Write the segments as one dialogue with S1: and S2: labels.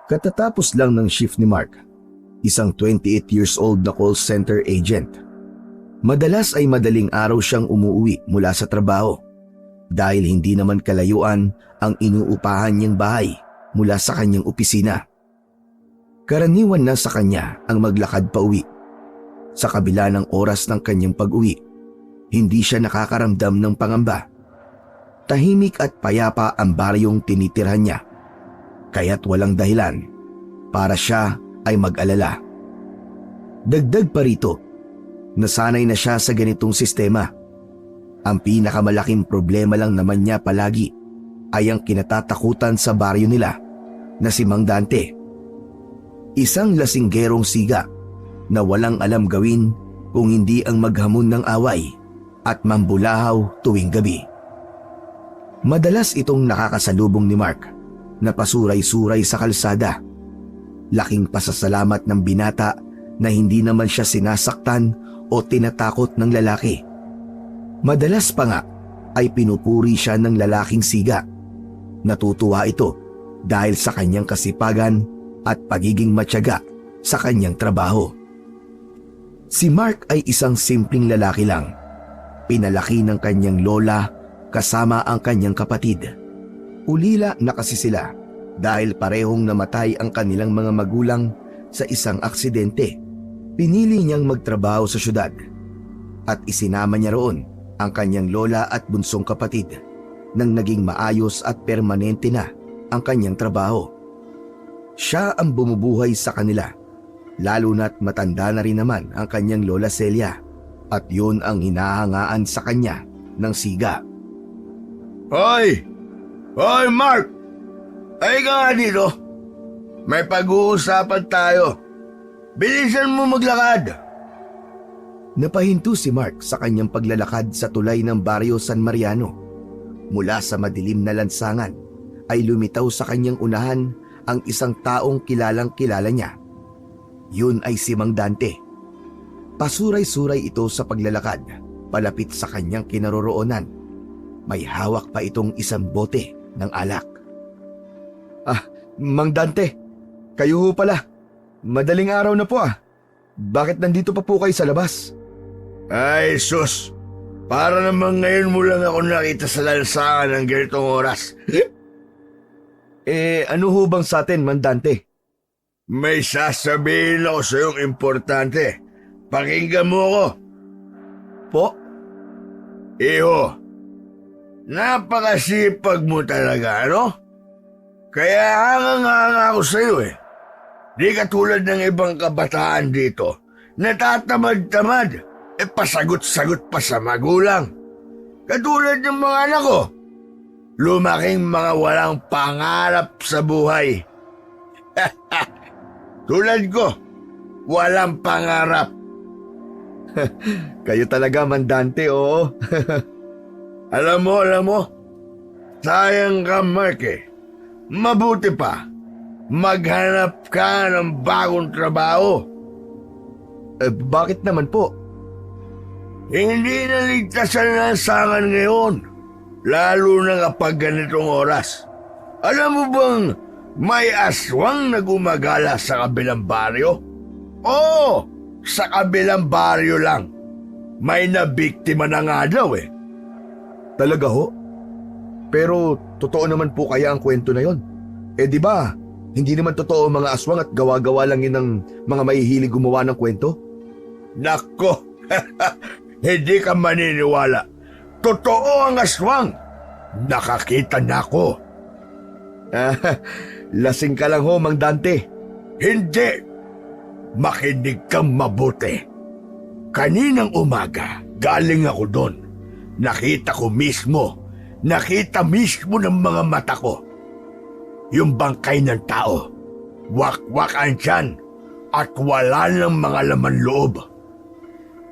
S1: Katatapos lang ng shift ni Mark, isang 28 years old na call center agent. Madalas ay madaling araw siyang umuwi mula sa trabaho dahil hindi naman kalayuan ang inuupahan niyang bahay mula sa kanyang opisina. Karaniwan na sa kanya ang maglakad pa uwi. Sa kabila ng oras ng kanyang pag-uwi, hindi siya nakakaramdam ng pangamba. Tahimik at payapa ang baryong tinitirhan niya, kaya't walang dahilan para siya ay mag-alala. Dagdag pa rito, nasanay na siya sa ganitong sistema. Ang pinakamalaking problema lang naman niya palagi ay ang kinatatakutan sa baryo nila na si Mang Dante. Isang lasinggerong siga na walang alam gawin kung hindi ang maghamon ng away at mambulahaw tuwing gabi. Madalas itong nakakasalubong ni Mark na pasuray-suray sa kalsada. Laking pasasalamat ng binata na hindi naman siya sinasaktan o tinatakot ng lalaki. Madalas pa nga ay pinupuri siya ng lalaking siga. Natutuwa ito dahil sa kanyang kasipagan at pagiging matyaga sa kanyang trabaho. Si Mark ay isang simpleng lalaki lang. Pinalaki ng kanyang lola kasama ang kanyang kapatid. Ulila na kasi sila dahil parehong namatay ang kanilang mga magulang sa isang aksidente. Pinili niyang magtrabaho sa syudad at isinama niya roon ang kanyang lola at bunsong kapatid nang naging maayos at permanente na ang kanyang trabaho. Siya ang bumubuhay sa kanila, lalo na't matanda na rin naman ang kanyang lola Celia at yun ang hinahangaan sa kanya ng siga.
S2: Hoy! Hoy, Mark! Ay ka nga dito. May pag-uusapan tayo. Bilisan mo maglakad.
S1: Napahinto si Mark sa kanyang paglalakad sa tulay ng baryo San Mariano. Mula sa madilim na lansangan ay lumitaw sa kanyang unahan ang isang taong kilalang-kilala niya. Yun ay si Mang Dante. Pasuray-suray ito sa paglalakad palapit sa kanyang kinaroroonan. May hawak pa itong isang bote ng alak. Mang Dante, kayo ho pala. Madaling araw na po ah. Bakit nandito pa po kayo sa labas?
S2: Ay, sus! Para naman ngayon mo lang ako nakita sa lansangan ng ganitong oras.
S1: Ano ho bang sa atin, Mang Dante?
S2: May sasabihin ako sa iyong importante. Pakinggan mo ako.
S1: Po?
S2: Iho, napakasipag mo talaga, ano? Kaya hanga ako sa iyo eh. Di katulad ng ibang kabataan dito, natatamad-tamad, pasagot-sagot pa sa magulang. Katulad ng mga anak ko, lumaking mga walang pangarap sa buhay. Tulad ko, walang pangarap.
S1: Kayo talaga, Mang Dante, oo.
S2: Alam mo, sayang ka, Mark eh. Mabuti pa, maghanap ka ng bagong trabaho.
S1: Bakit naman po?
S2: Hindi na ligtas ang lansangan ngayon, lalo na kapag ganitong oras. Alam mo bang may aswang na gumagala sa kabilang baryo? Oo, sa kabilang baryo lang. May nabiktima na nga daw eh.
S1: Talaga ho? Pero totoo naman po kaya ang kwento na yon? Di ba, hindi naman totoo mga aswang at gawa-gawa lang yun ng mga mahihilig gumawa ng kwento?
S2: Nako, hindi ka maniniwala. Totoo ang aswang. Nakakita na ako.
S1: Lasing ka lang ho, Mang Dante.
S2: Hindi. Makinig kang mabuti. Kaninang umaga, galing ako doon. Nakita mismo ng mga mata ko. Yung bangkay ng tao, wak-wak ang tiyan at wala ng mga laman loob.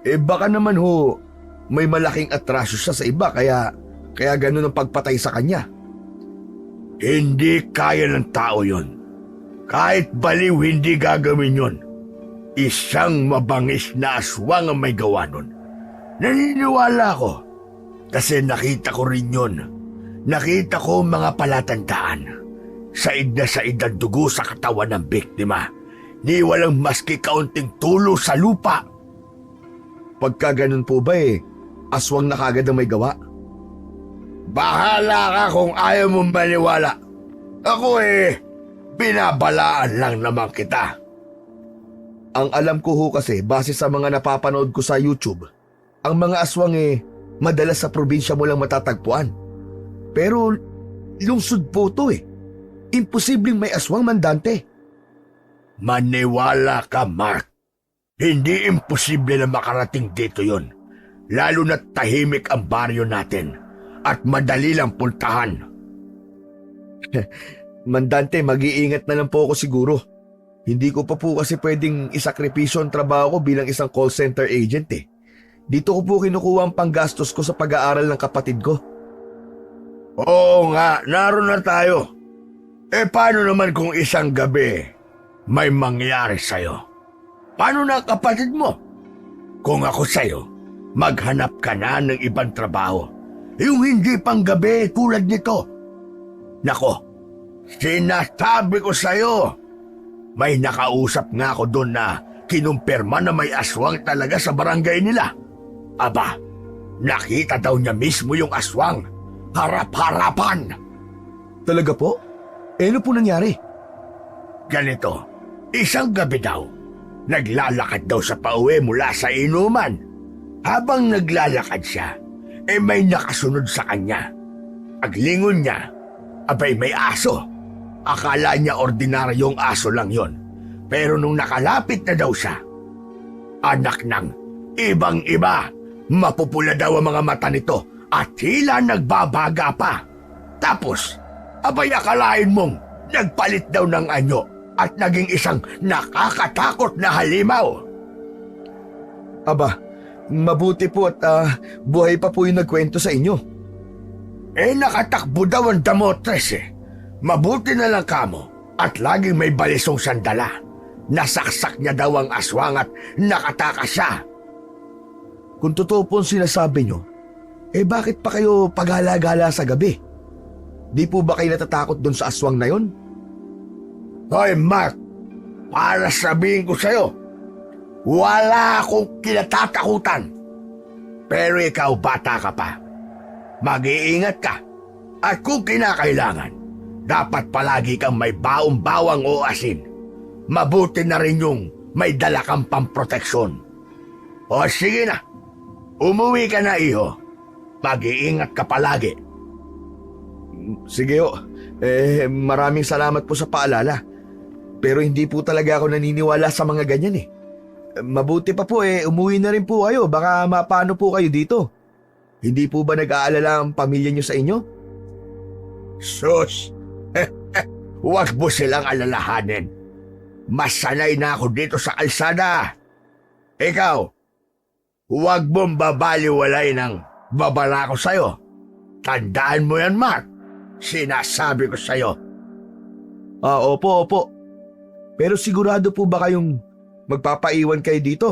S1: Baka naman ho, may malaking atraso siya sa iba kaya ganun ang pagpatay sa kanya.
S2: Hindi kaya ng tao yon. Kahit baliw hindi gagawin yon. Isang mabangis na aswang ang may gawa nun. Naniniwala ko kasi nakita ko rin yon. Nakita ko mga palatandaan. Said na said ang dugo sa katawan ng biktima. Ni walang maski kaunting tulo sa lupa.
S1: Pagka ganun po ba aswang na kagad ang may gawa?
S2: Bahala ka kung ayaw mong maniwala. Ako binabalaan lang naman kita.
S1: Ang alam ko ho kasi, base sa mga napapanood ko sa YouTube, ang mga aswang madalas sa probinsya mo lang matatagpuan. Pero lungsod po to Imposibleng may aswang, Mandante.
S2: Maniwala ka, Mark. Hindi imposible na makarating dito yon. Lalo na't tahimik ang baryo natin at madali lang puntahan.
S1: Mandante, mag-iingat na lang po ako siguro. Hindi ko pa po kasi pwedeng isakripisyo ang trabaho ko bilang isang call center agent Dito ko po kinukuha ang panggastos ko sa pag-aaral ng kapatid ko.
S2: Oo nga, naroon na tayo. Paano naman kung isang gabi may mangyari sa'yo? Paano na ang kapatid mo? Kung ako sa'yo, maghanap ka na ng ibang trabaho. Yung hindi pang gabi tulad nito. Nako, sinasabi ko sa'yo, may nakausap nga ako doon na kinumpirma na may aswang talaga sa barangay nila. Aba, nakita daw niya mismo yung aswang. Harap-harapan.
S1: Talaga po? Ano po nangyari?
S2: Ganito, isang gabi daw, naglalakad daw sa pauwi mula sa inuman. Habang naglalakad siya, may nakasunod sa kanya. Paglingon niya, abay may aso. Akala niya ordinaryong aso lang yon. Pero nung nakalapit na daw siya, anak ng ibang-iba, mapupula daw ang mga mata nito at tila nagbabaga pa. Tapos, abay akalain mong nagpalit daw ng anyo at naging isang nakakatakot na halimaw.
S1: Aba, mabuti po at buhay pa po yung nagkwento sa inyo.
S2: Nakatakbo daw ang damotres Mabuti na lang kamo at laging may balisong sandala. Nasaksak niya daw ang aswang at nakatakas siya.
S1: Kung totoo po ang sinasabi nyo, bakit pa kayo paghala-gala sa gabi? Di po ba kayo natatakot doon sa aswang na yon?
S2: Hoy, Mark, para sabihin ko sa'yo, wala akong kinatatakutan. Pero ikaw, bata ka pa. Mag-iingat ka. At kung kinakailangan, dapat palagi kang may baong-bawang o asin. Mabuti na rin yung may dala kang pamproteksyon. O sige na, umuwi ka na, iho. Mag-iingat ka palagi.
S1: Sige ho, maraming salamat po sa paalala. Pero hindi po talaga ako naniniwala sa mga ganyan Mabuti pa po umuwi na rin po kayo, baka mapano po kayo dito. Hindi po ba nag-aalala ang pamilya niyo sa inyo?
S2: Sus, huwag mo silang alalahanin. Mas sanay na ako dito sa kalsada. Ikaw, huwag mong babaliwalay ng babala ko sa'yo. Tandaan mo yan, Mark. Sinasabi ko sa'yo.
S1: Opo. Pero sigurado po ba kayong magpapaiwan kayo dito?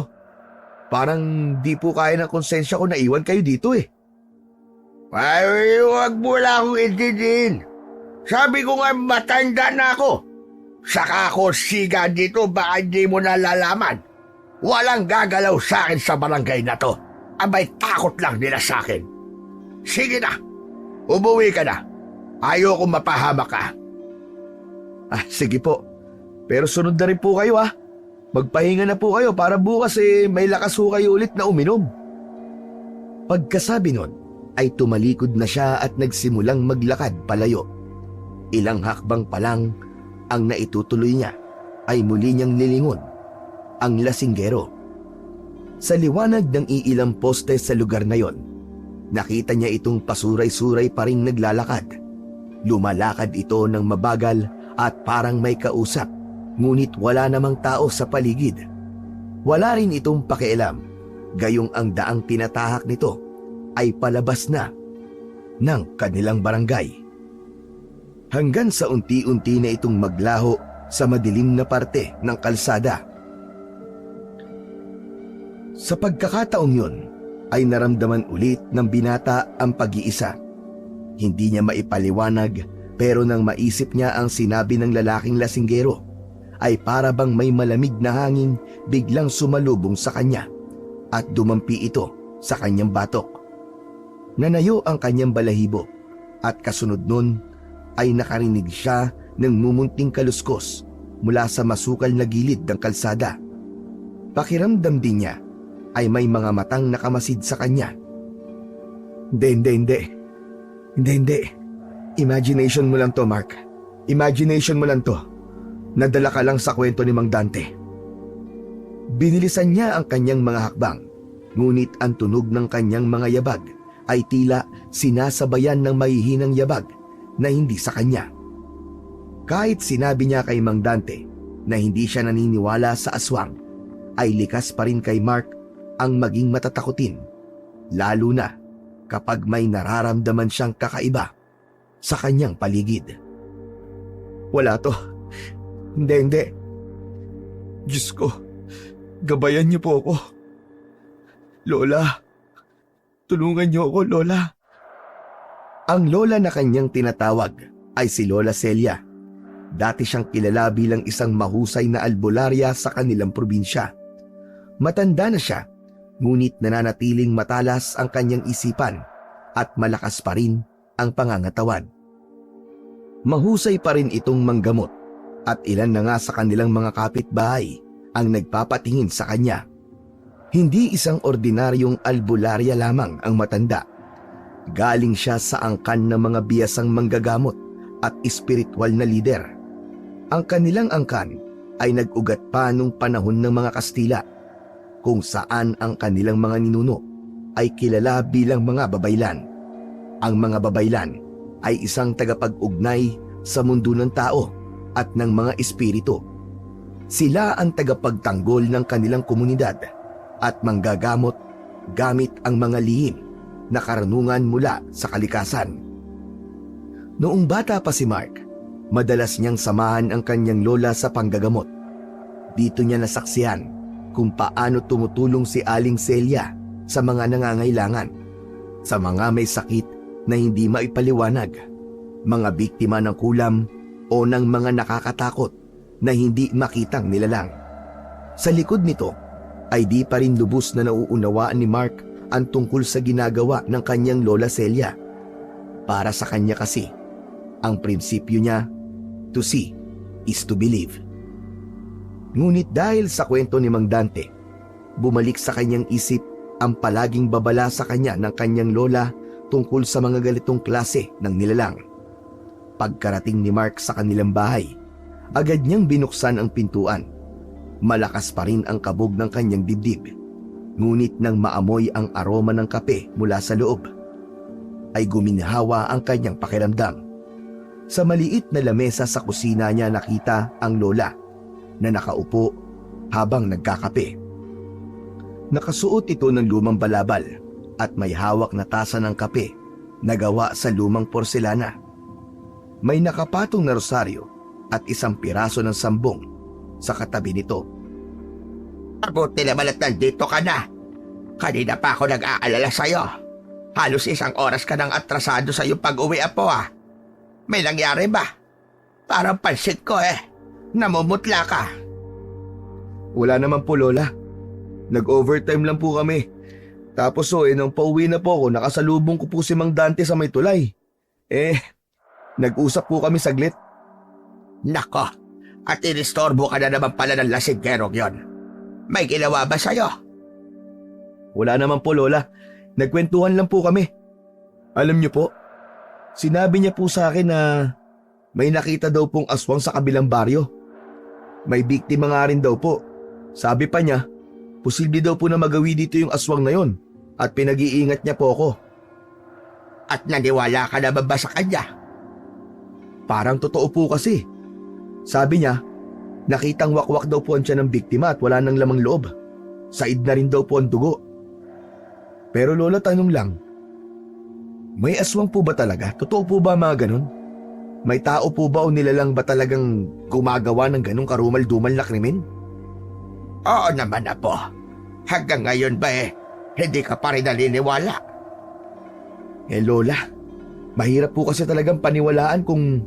S1: Parang di po kaya ng konsensya ko na iwan kayo dito
S2: Ay, huwag mo lang akong intindihin. Sabi ko nga matanda na ako. Saka ako siga dito, baka hindi mo nalalaman. Walang gagalaw sa akin sa barangay na to. Abay takot lang nila sa akin. Sige na, umuwi ka na. Ayoko mapahamak ka.
S1: Sige po. Pero sunod na rin po kayo Magpahinga na po kayo para bukas may lakas ho kayo ulit na uminom. Pagkasabi nun, ay tumalikod na siya at nagsimulang maglakad palayo. Ilang hakbang pa lang, ang naitutuloy niya ay muli niyang nilingon ang lasinggero. Sa liwanag ng iilang poste sa lugar na yon, nakita niya itong pasuray-suray pa ring naglalakad. Lumalakad ito ng mabagal at parang may kausap, ngunit wala namang tao sa paligid. Wala rin itong pakialam, gayong ang daang tinatahak nito ay palabas na ng kanilang barangay. Hanggang sa unti-unti na itong maglaho sa madilim na parte ng kalsada. Sa pagkakataong yun, ay naramdaman ulit ng binata ang pag-iisa. Hindi niya maipaliwanag Pero nang maisip niya ang sinabi ng lalaking lasinggero, ay para bang may malamig na hangin biglang sumalubong sa kanya at dumampi ito sa kanyang batok. Nanayo ang kanyang balahibo at kasunod nun ay nakarinig siya ng mumunting kaluskos mula sa masukal na gilid ng kalsada. Pakiramdam din niya ay may mga matang nakamasid sa kanya. Hindi. Imagination mo lang to, Mark. Imagination mo lang to. Nadala ka lang sa kwento ni Mang Dante. Binilisan niya ang kanyang mga hakbang, ngunit ang tunog ng kanyang mga yabag ay tila sinasabayan ng mahihinang yabag na hindi sa kanya. Kahit sinabi niya kay Mang Dante na hindi siya naniniwala sa aswang, ay likas pa rin kay Mark ang maging matatakutin, lalo na kapag may nararamdaman siyang kakaiba sa kanyang paligid. Wala to. Hindi. Diyos ko, gabayan niyo po ako. Lola, tulungan niyo ako, Lola. Ang lola na kanyang tinatawag ay si Lola Celia. Dati siyang kilala bilang isang mahusay na albularya sa kanilang probinsya. Matanda na siya, ngunit nananatiling matalas ang kanyang isipan at malakas pa rin ang pangangatawan. Mahusay pa rin itong manggamot at ilan na nga sa kanilang mga kapitbahay ang nagpapatingin sa kanya. Hindi isang ordinaryong albularya lamang ang matanda. Galing siya sa angkan ng mga biyasang manggagamot at espiritual na lider. Ang kanilang angkan ay nag-ugat pa nung panahon ng mga Kastila, kung saan ang kanilang mga ninuno ay kilala bilang mga babaylan. Ang mga babaylan ay isang tagapag-ugnay sa mundo ng tao at ng mga espiritu. Sila ang tagapagtanggol ng kanilang komunidad at manggagamot gamit ang mga lihim na karunungan mula sa kalikasan. Noong bata pa si Mark, madalas niyang samahan ang kanyang lola sa panggagamot. Dito niya nasaksihan kung paano tumutulong si Aling Celia sa mga nangangailangan, sa mga may sakit na hindi maipaliwanag, mga biktima ng kulam o ng mga nakakatakot na hindi makitang nilalang. Sa likod nito ay di pa rin lubos na nauunawaan ni Mark ang tungkol sa ginagawa ng kanyang Lola Celia. Para sa kanya kasi, ang prinsipyo niya, to see is to believe. Ngunit dahil sa kwento ni Mang Dante, bumalik sa kanyang isip ang palaging babala sa kanya ng kanyang lola tungkol sa mga ganitong klase ng nilalang. Pagkarating ni Mark sa kanilang bahay, agad niyang binuksan ang pintuan. Malakas pa rin ang kabog ng kanyang dibdib. Ngunit nang maamoy ang aroma ng kape mula sa loob, ay guminhawa ang kanyang pakiramdam. Sa maliit na lamesa sa kusina niya nakita ang lola na nakaupo habang nagkakape. Nakasuot ito ng lumang balabal at may hawak na tasa ng kape na gawa sa lumang porselana. May nakapatong na rosaryo at isang piraso ng sambong sa katabi nito.
S3: Mabuti naman at nandito ka na. Kanina pa ako nag-aalala sa'yo. Halos 1 oras ka nang atrasado sa iyong pag-uwi, apo ah. May nangyari ba? Parang pansit ko namumutla ka.
S1: Wala naman po, Lola. Nag-overtime lang po kami. Tapos nang pauwi na po ako, nakasalubong ko po si Mang Dante sa may tulay. Nag-usap po kami saglit.
S3: Nako, at inistorbo ka na naman pala ng lasinggero yon. May ginawa ba sa'yo?
S1: Wala naman po, Lola. Nagkwentuhan lang po kami. Alam niyo po, sinabi niya po sa akin na may nakita daw pong aswang sa kabilang baryo. May biktima nga rin daw po. Sabi pa niya, posible daw po na magawi dito yung aswang na yon at pinag-iingat niya po ako.
S3: At naniwala ka na ba sa kanya?
S1: Parang totoo po kasi. Sabi niya, nakitang wakwak daw po ang tiyan ng biktima at wala nang lamang loob. Said na rin daw po ang dugo. Pero Lola, tanong lang, may aswang po ba talaga? Totoo po ba mga ganun? May tao po ba o nilalang ba talagang gumagawa ng ganung karumal-dumal na krimen?
S3: Oo naman, apo. Hanggang ngayon ba hindi ka pa rin naniniwala?
S1: Lola, Mahirap po kasi talagang paniwalaan kung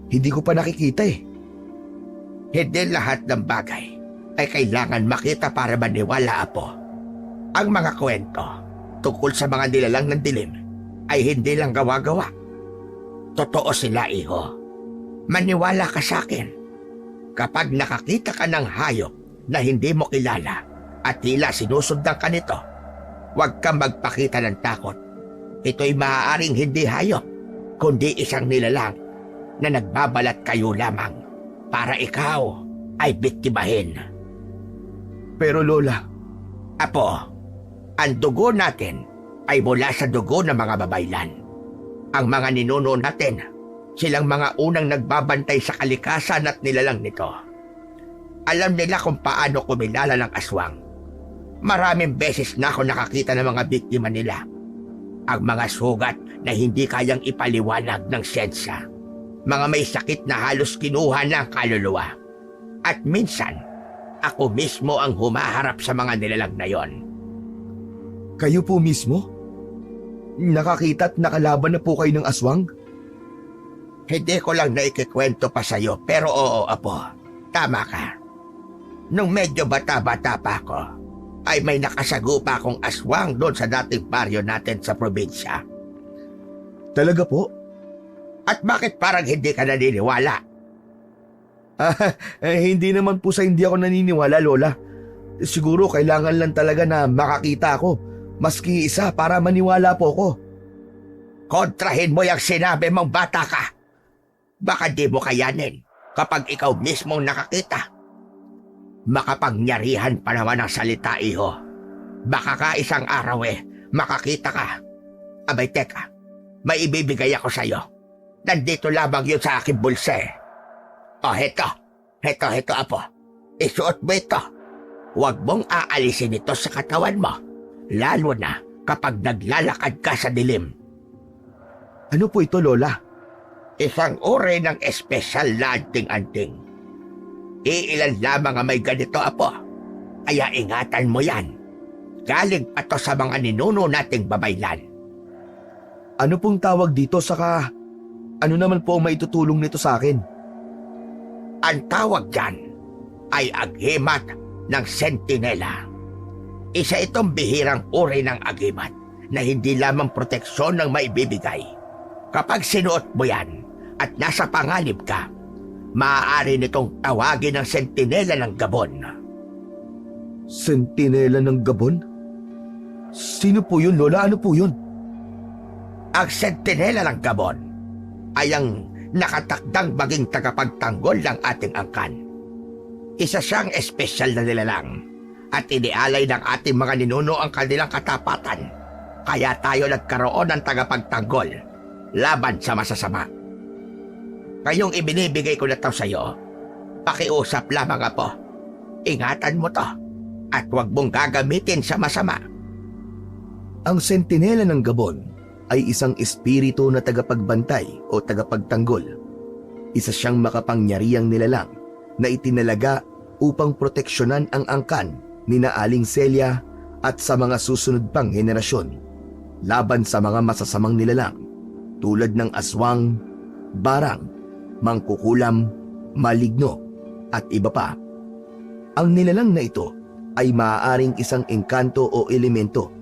S1: hindi ko pa nakikita eh.
S3: Hindi lahat ng bagay ay kailangan makita para maniwala, Apo. Ang mga kwento tungkol sa mga nilalang ng dilim ay hindi lang gawa-gawa. Totoo sila, iho. Maniwala ka sa akin. Kapag nakakita ka ng hayop na hindi mo kilala at tila sinusundan ka nito, huwag kang magpakita ng takot. Ito'y maaaring hindi hayop, kundi isang nilalang na nagbabalat kayo lamang para ikaw ay biktimahin.
S1: Pero Lola,
S3: Apo, ang dugo natin ay mula sa dugo ng mga babaylan. Ang mga ninuno natin, silang mga unang nagbabantay sa kalikasan at nilalang nito. Alam nila kung paano kumilala ng aswang. Maraming beses na ako nakakita ng mga biktima nila. Ang mga sugat na hindi kayang ipaliwanag ng siyensya. Mga may sakit na halos kinuha ng kaluluwa. At minsan, ako mismo ang humaharap sa mga nilalang na yon.
S1: kayo po mismo? Nakakita at nakalaban na po kayo ng aswang?
S3: Hindi ko lang naikikwento pa sa'yo, pero oo, Apo, tama ka. Nung medyo bata-bata pa ako, ay may nakasagupa akong aswang doon sa dating baryo natin sa probinsya.
S1: Talaga po?
S3: At bakit parang hindi ka naniniwala?
S1: Hindi naman po sa hindi ako naniniwala, Lola. Siguro kailangan lang talaga na makakita ako, maski isa para maniwala po ko.
S3: Kontrahin mo yung sinabi mong bata ka. Baka di mo kayanin kapag ikaw mismong nakakita. Makapangyarihan pa naman ang salita, iho. Baka ka isang araw makakita ka. Abay, teka, may ibibigay ako sa'yo. Nandito lamang yun sa aking bulsa. O, heto, Apo. Isuot mo ito. Huwag mong aalisin ito sa katawan mo, lalo na kapag naglalakad ka sa dilim.
S1: Ano po ito, Lola?
S3: Isang uri ng espesyal na anting-anting. Iilan lamang ang may ganito, Apo. Kaya ingatan mo yan. Galing pa to sa mga ninuno nating babaylan.
S1: Ano pong tawag dito saka ano naman po ang maitutulong nito sa akin?
S3: Ang tawag dyan ay agimat ng sentinela. Isa itong bihirang uri ng agimat na hindi lamang proteksyon ng maibibigay. Kapag sinuot mo yan at nasa panganib ka, maaari nitong tawagin ng sentinela ng Gabon.
S1: Sentinela ng Gabon? Sino po yun, Lola? Ano po yun?
S3: Ang sentinela ng Gabon ay ang nakatakdang maging tagapagtanggol ng ating angkan. Isa siyang espesyal na nilalang at inialay ng ating mga ninuno ang kanilang katapatan. Kaya tayo nagkaroon ng tagapagtanggol laban sa masasama. Ngayong ibinibigay ko na ito sa iyo, pakiusap lamang, Apo. Ingatan mo to at huwag mong gagamitin sa masama.
S1: Ang sentinela ng Gabon ay isang espiritu na tagapagbantay o tagapagtanggol. Isa siyang makapangyarihang nilalang na itinalaga upang proteksyonan ang angkan ni na Aling Celia at sa mga susunod pang henerasyon laban sa mga masasamang nilalang tulad ng aswang, barang, mangkukulam, maligno at iba pa. Ang nilalang na ito ay maaaring isang engkanto o elemento.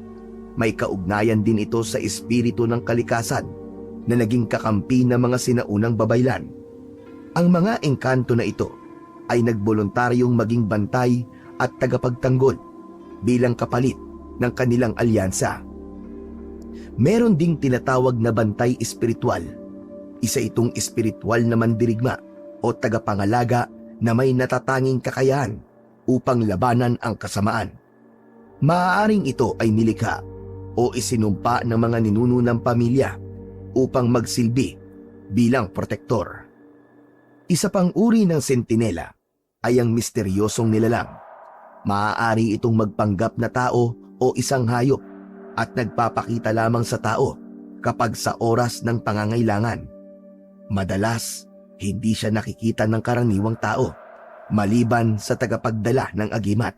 S1: May kaugnayan din ito sa espiritu ng kalikasan na naging kakampi ng mga sinaunang babaylan. Ang mga engkanto na ito ay nagboluntaryong maging bantay at tagapagtanggol bilang kapalit ng kanilang alyansa. Meron ding tinatawag na bantay espiritual. Isa itong espiritual na mandirigma o tagapangalaga na may natatanging kakayahan upang labanan ang kasamaan. Maaaring ito ay nilikha o isinumpa ng mga ninuno ng pamilya upang magsilbi bilang protektor. Isa pang uri ng sentinela ay ang misteryosong nilalang. Maaari itong magpanggap na tao o isang hayop at nagpapakita lamang sa tao kapag sa oras ng pangangailangan. Madalas, hindi siya nakikita ng karaniwang tao maliban sa tagapagdala ng agimat.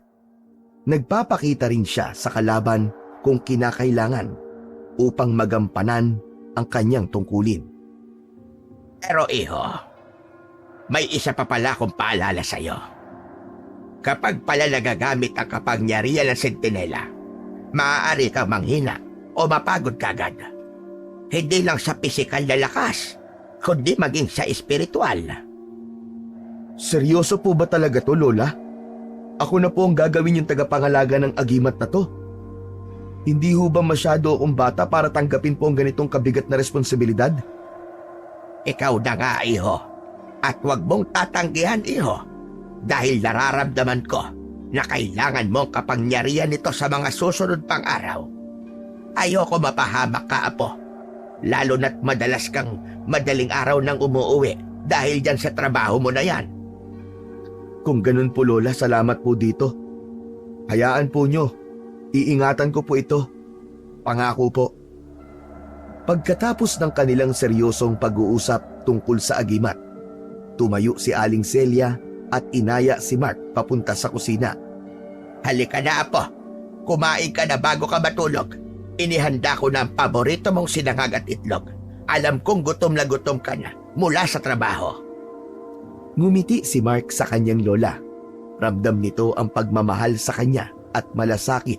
S1: Nagpapakita rin siya sa kalaban kung kinakailangan upang magampanan ang kanyang tungkulin.
S3: Pero iho, may isa pa pala akong paalala sa'yo. Kapag pala nagagamit ang kapangyarihan ng sentinela, maaari kang manghina o mapagod kagad. Hindi lang sa pisikal na lakas, kundi maging sa espiritual.
S1: Seryoso po ba talaga to, Lola? Ako na po ang gagawin yung tagapangalaga ng agimat na to. Hindi ho ba masyado akong bata para tanggapin po ang ganitong kabigat na responsibilidad?
S3: Ikaw na nga, iho. At huwag mong tatanggihan, iho. Dahil nararamdaman ko na kailangan mong kapangyarihan nito sa mga susunod pang araw. Ayoko mapahamak ka, apo. Lalo na't madalas kang madaling araw nang umuuwi dahil dyan sa trabaho mo na yan.
S1: Kung ganun po, Lola, salamat po dito. Hayaan po nyo. Iingatan ko po ito. Pangako po. Pagkatapos ng kanilang seryosong pag-uusap tungkol sa agimat, tumayo si Aling Celia at inaya si Mark papunta sa kusina.
S3: Halika na, apo. Kumain ka na bago ka matulog. Inihanda ko na ang paborito mong sinangag at itlog. Alam kong gutom na gutom ka na mula sa trabaho.
S1: Ngumiti si Mark sa kanyang lola. Ramdam nito ang pagmamahal sa kanya at malasakit.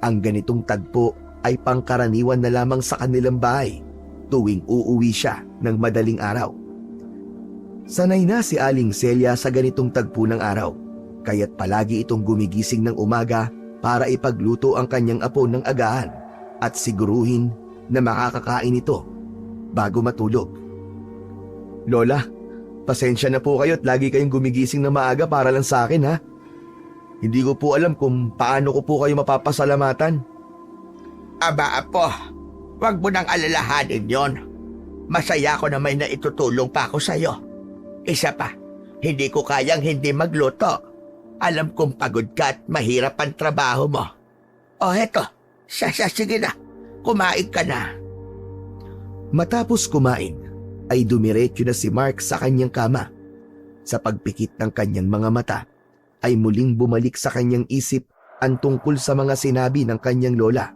S1: Ang ganitong tagpo ay pangkaraniwan na lamang sa kanilang bahay tuwing uuwi siya ng madaling araw. Sanay na si Aling Celia sa ganitong tagpo ng araw, kaya't palagi itong gumigising ng umaga para ipagluto ang kanyang apo ng agahan at siguruhin na makakakain ito bago matulog. Lola, pasensya na po kayo at lagi kayong gumigising na maaga para lang sa akin, ha? Hindi ko po alam kung paano ko po kayo mapapasalamatan.
S3: Aba, apo. Huwag mo nang alalahanin yon. Masaya ko na may naitutulong pa ako sa'yo. Isa pa, hindi ko kayang hindi magluto. Alam kong pagod ka at mahirap ang trabaho mo. O heto, sige na. Kumain ka na.
S1: Matapos kumain, ay dumiretso na si Mark sa kanyang kama. Sa pagpikit ng kanyang mga mata, ay muling bumalik sa kanyang isip ang tungkol sa mga sinabi ng kanyang lola.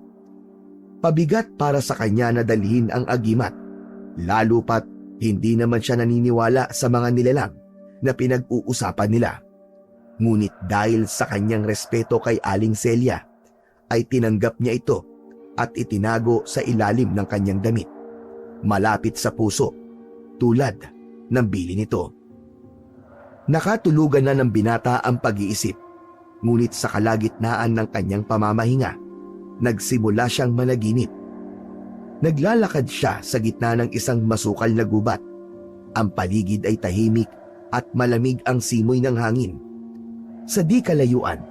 S1: Pabigat para sa kanya na dalhin ang agimat, lalo pat hindi naman siya naniniwala sa mga nilalang na pinag-uusapan nila. Ngunit dahil sa kanyang respeto kay Aling Celia, ay tinanggap niya ito at itinago sa ilalim ng kanyang damit, malapit sa puso, tulad ng bili nito. Nakatulugan na ng binata ang pag-iisip, ngunit sa kalagitnaan ng kanyang pamamahinga, nagsimula siyang managinip. Naglalakad siya sa gitna ng isang masukal na gubat. Ang paligid ay tahimik at malamig ang simoy ng hangin. Sa di kalayuan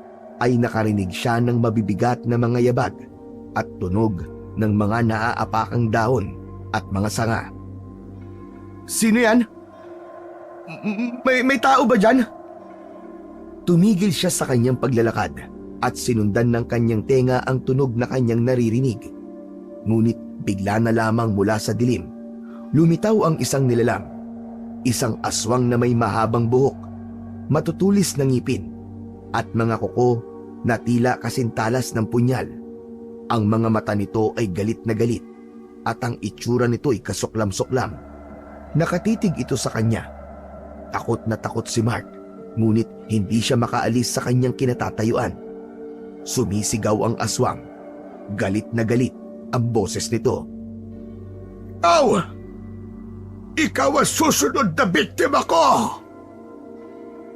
S1: ay nakarinig siya ng mabibigat na mga yabag at tunog ng mga naaapakang dahon at mga sanga. Sino yan? May tao ba dyan? Tumigil siya sa kanyang paglalakad at sinundan ng kanyang tenga ang tunog na kanyang naririnig. Ngunit bigla na lamang mula sa dilim, lumitaw ang isang nilalang. Isang aswang na may mahabang buhok, matutulis na ngipin, at mga kuko na tila kasintalas ng punyal. Ang mga mata nito ay galit na galit at ang itsura nito ay kasuklam-suklam. Nakatitig ito sa kanya. Takot na takot si Mark, ngunit hindi siya makaalis sa kanyang kinatatayuan. Sumisigaw ang aswang. Galit na galit ang boses nito.
S2: Ikaw! Ikaw ang susunod na biktima ko!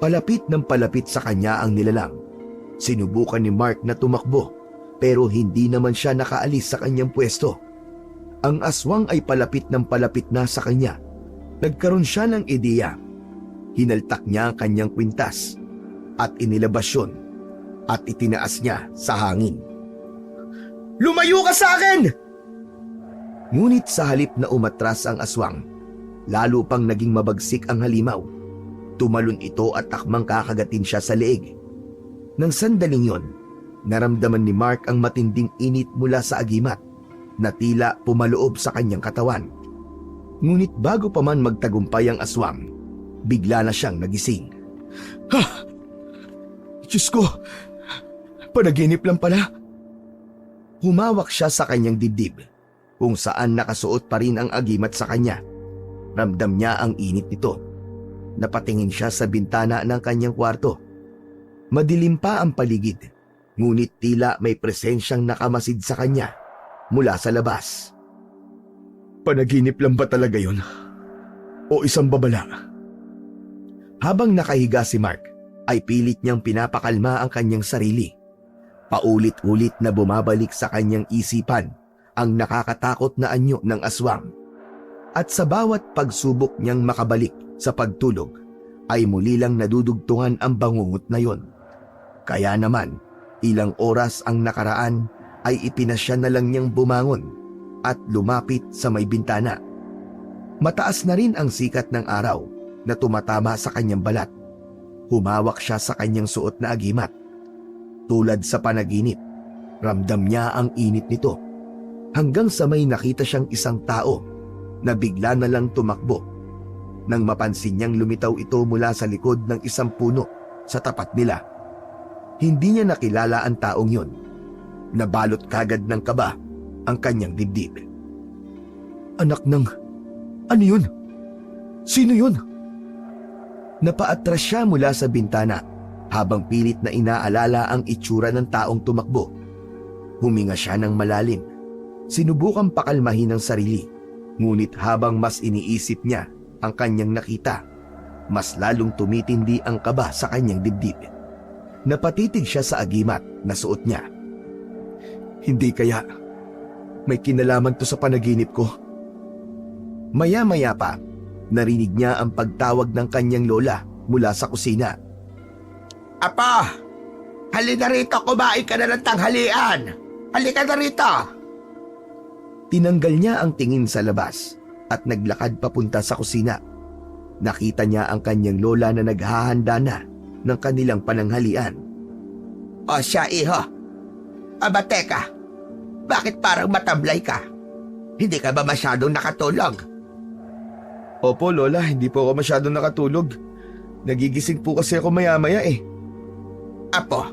S1: Palapit ng palapit sa kanya ang nilalang. Sinubukan ni Mark na tumakbo, pero hindi naman siya nakaalis sa kanyang pwesto. Ang aswang ay palapit ng palapit na sa kanya. Nagkaroon siya ng ideya. Hinaltak niya ang kanyang kwintas at inilabas yun at itinaas niya sa hangin. Lumayo ka sa akin! Ngunit sa halip na umatras ang aswang, lalo pang naging mabagsik ang halimaw. Tumalon ito at takmang kakagatin siya sa leeg. Nang sandaling yon, naramdaman ni Mark ang matinding init mula sa agimat na tila pumaloob sa kanyang katawan. Ngunit bago pa man magtagumpay ang aswang, bigla na siyang nagising. Ha! Diyos ko! Panaginip lang pala. Humawak siya sa kanyang dibdib. kung saan nakasuot pa rin ang agimat sa kanya. Ramdam niya ang init nito. Napatingin siya sa bintana ng kanyang kwarto. Madilim pa ang paligid, ngunit tila may presensyang nakamasid sa kanya mula sa labas. Panaginip lang ba talaga yun? O isang babala? Habang nakahiga si Mark, ay pilit niyang pinapakalma ang kanyang sarili. Paulit-ulit na bumabalik sa kanyang isipan ang nakakatakot na anyo ng aswang. At sa bawat pagsubok niyang makabalik sa pagtulog, ay muli lang nadudugtungan ang bangungot na yon. Kaya naman, ilang oras ang nakaraan ay ipinasya na lang niyang bumangon at lumapit sa may bintana. Mataas na rin ang sikat ng araw na tumatama sa kanyang balat. Humawak siya sa kanyang suot na agimat. Tulad sa panaginip, ramdam niya ang init nito hanggang sa may nakita siyang isang tao na bigla na lang tumakbo. Nang mapansin niyang lumitaw ito mula sa likod ng isang puno sa tapat nila. Hindi niya nakilala ang taong yon. Nabalot kagad ng kaba ang kanyang dibdib. Anak ng... Ano yun? Sino yun? Napaatras siya mula sa bintana habang pilit na inaalala ang itsura ng taong tumakbo. Huminga siya ng malalim. Sinubukang pakalmahin ang sarili. Ngunit habang mas iniisip niya ang kanyang nakita, mas lalong tumitindi ang kaba sa kanyang dibdib. Napatitig siya sa agimat na suot niya. Hindi kaya may kinalaman to sa panaginip ko? Maya-maya pa, narinig niya ang pagtawag ng kanyang lola mula sa kusina.
S3: Apo! Halina rito, kumain ka na ng tanghalian! Halika na rito!
S1: Tinanggal niya ang tingin sa labas at naglakad papunta sa kusina. Nakita niya ang kanyang lola na naghahanda na ng kanilang pananghalian.
S3: O siya, iho. Aba, teka. Bakit parang matablay ka? Hindi ka ba masyadong nakatulog?
S1: Opo, lola, hindi po ako masyadong nakatulog. Nagigising po kasi ako maya-maya eh.
S3: Apo,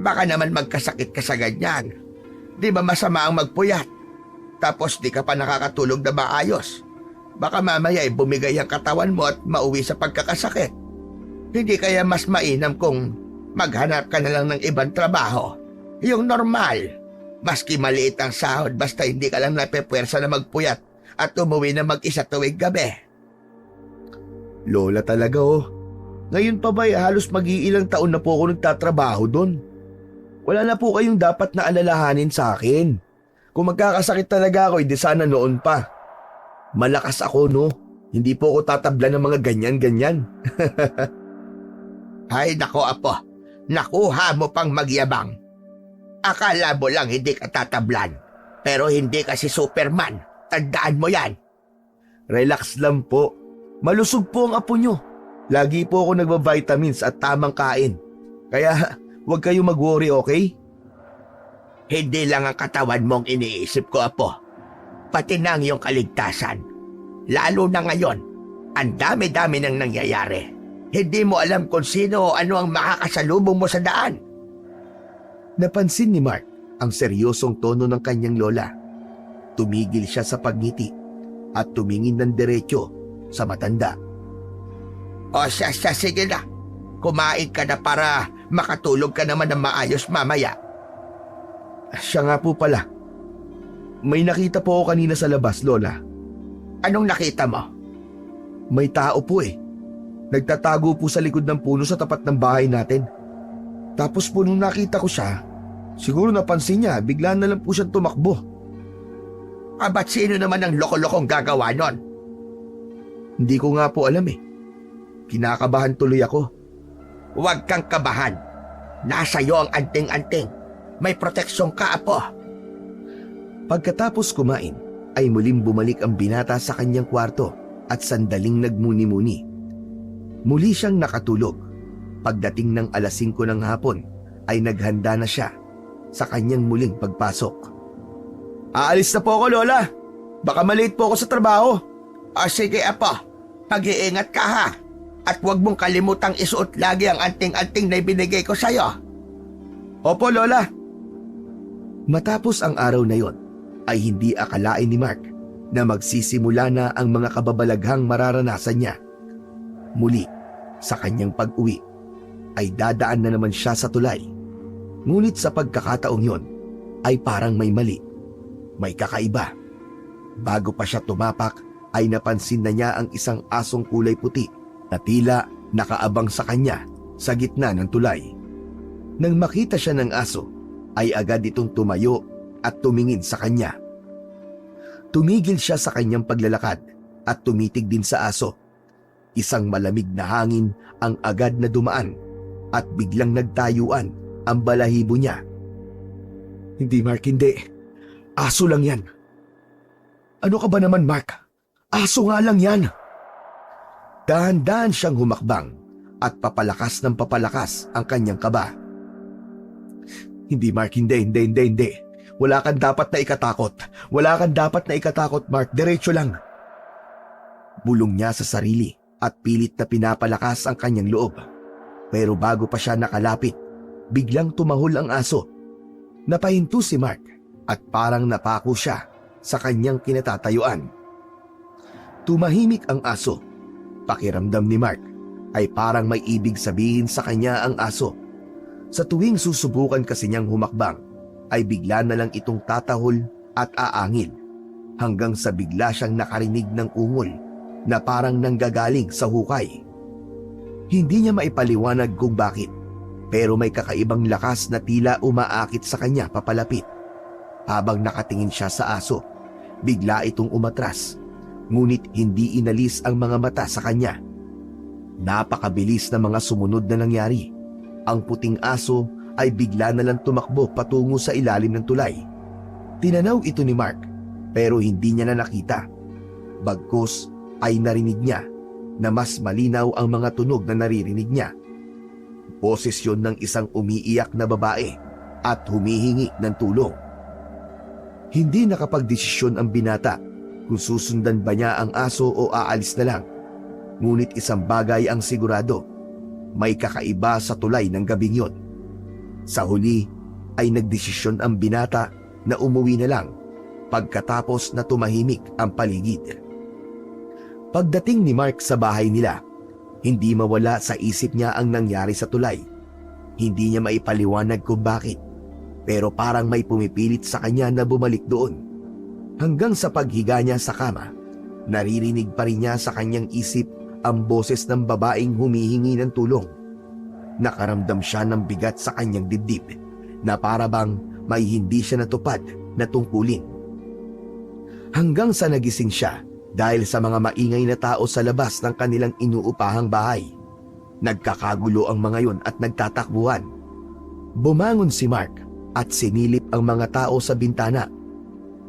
S3: baka naman magkasakit ka sa ganyan. Di ba masama ang magpuyat? Tapos di ka pa nakakatulog na maayos. Baka mamaya ay bumigay ang katawan mo at mauwi sa pagkakasakit. Hindi kaya mas mainam kung maghanap ka na lang ng ibang trabaho? Yung normal. Maski maliit ang sahod basta hindi ka lang napepwersa na magpuyat at umuwi na mag-isa tuwing gabi.
S1: Lola talaga oh. Ngayon pa ba halos mag-iilang taon na po ako nagtatrabaho doon. Wala na po kayong dapat na alalahanin sa akin. Kung magkakasakit talaga ako, hindi sana noon pa. Malakas ako, no? Hindi po ako tatabla ng mga ganyan-ganyan.
S3: Ay nako, apo. Nakuha mo pang magyabang. Akala mo lang hindi ka tatablan. Pero hindi ka si Superman. Tandaan mo yan.
S1: Relax lang po. Malusog po ang apo nyo. Lagi po ako nagba-vitamins at tamang kain. Kaya huwag kayo mag-worry, okay?
S3: Hindi lang ang katawan mong iniisip ko, apo. Pati na ang iyong kaligtasan. Lalo na ngayon, ang dami-dami nang nangyayari. Hindi mo alam kung sino o ano ang makakasalubong mo sa daan.
S1: Napansin ni Mark ang seryosong tono ng kanyang lola. Tumigil siya sa pagngiti at tumingin ng diretsyo sa matanda.
S3: O siya, sige na. Kumain ka na para makatulog ka naman ng maayos mamaya.
S1: Siya nga po pala. May nakita po ako kanina sa labas, Lola.
S3: Anong nakita mo?
S1: May tao po eh. Nagtatago po sa likod ng puno sa tapat ng bahay natin. Tapos po nung nakita ko siya, siguro napansin niya, bigla na lang po siyang tumakbo.
S3: Ba't sino naman ang loko-lokong gagawa nun?
S1: Hindi ko nga po alam eh. Kinakabahan tuloy ako.
S3: Huwag kang kabahan. Nasa iyo ang anting-anting. May proteksyon ka, apo.
S1: Pagkatapos kumain, ay muling bumalik ang binata sa kanyang kwarto at sandaling nagmuni-muni. Muli siyang nakatulog. Pagdating ng 5:00 ng hapon, ay naghanda na siya sa kanyang muling pagpasok. Aalis na po ako, Lola. Baka malate po ako sa trabaho.
S3: O sige, apo. Mag-iingat ka, ha? At huwag mong kalimutang isuot lagi ang anting-anting na ibinigay ko sa'yo.
S1: Opo, Lola. Matapos ang araw na yon, ay hindi akalain ni Mark na magsisimula na ang mga kababalaghang mararanasan niya. Muli, sa kanyang pag-uwi, ay dadaan na naman siya sa tulay. Ngunit sa pagkakataong yon, ay parang may mali. May kakaiba. Bago pa siya tumapak, ay napansin na niya ang isang asong kulay puti na tila nakaabang sa kanya sa gitna ng tulay. Nang makita siya ng aso, ay agad itong tumayo at tumingin sa kanya. Tumigil siya sa kanyang paglalakad at tumitig din sa aso. Isang malamig na hangin ang agad na dumaan at biglang nagtayuan ang balahibo niya. Hindi, Mark, hindi. Aso lang yan. Ano ka ba naman, Mark? Aso nga lang yan. Dahan-dahan siyang humakbang at papalakas ng papalakas ang kanyang kaba. Hindi, Mark, hindi. Wala kang dapat na ikatakot. Wala kang dapat na ikatakot, Mark. Diretso lang. Bulong niya sa sarili at pilit na pinapalakas ang kanyang loob. Pero bago pa siya nakalapit, biglang tumahol ang aso. Napahinto si Mark at parang napako siya sa kanyang kinatatayuan. Tumahimik ang aso. Pakiramdam ni Mark ay parang may ibig sabihin sa kanya ang aso. Sa tuwing susubukan kasi niyang humakbang, ay bigla na lang itong tatahol at aangil hanggang sa bigla siyang nakarinig ng ungol na parang nanggagaling sa hukay. Hindi niya maipaliwanag kung bakit, pero may kakaibang lakas na tila umaakit sa kanya papalapit. Habang nakatingin siya sa aso, bigla itong umatras, ngunit hindi inalis ang mga mata sa kanya. Napakabilis na mga sumunod na nangyari. Ang puting aso ay bigla na lang tumakbo patungo sa ilalim ng tulay. Tinanaw ito ni Mark, pero hindi niya na nakita. Bagkus ay narinig niya na mas malinaw ang mga tunog na naririnig niya. Boses yun ng isang umiiyak na babae at humihingi ng tulong. Hindi nakapagdesisyon ang binata kung susundan ba niya ang aso o aalis na lang. Ngunit isang bagay ang sigurado, may kakaiba sa tulay ng gabing yon. Sa huli ay nagdesisyon ang binata na umuwi na lang pagkatapos na tumahimik ang paligid. Pagdating ni Mark sa bahay nila, hindi mawala sa isip niya ang nangyari sa tulay. Hindi niya maipaliwanag kung bakit, pero parang may pumipilit sa kanya na bumalik doon. Hanggang sa paghiga niya sa kama, naririnig pa rin niya sa kanyang isip ang boses ng babaeng humihingi ng tulong. Nakaramdam siya ng bigat sa kanyang dibdib na para bang may hindi siya natupad na tungkulin. Hanggang sa nagising siya dahil sa mga maingay na tao sa labas ng kanilang inuupahang bahay. Nagkakagulo ang mga yon at nagtatakbuhan. Bumangon si Mark at sinilip ang mga tao sa bintana.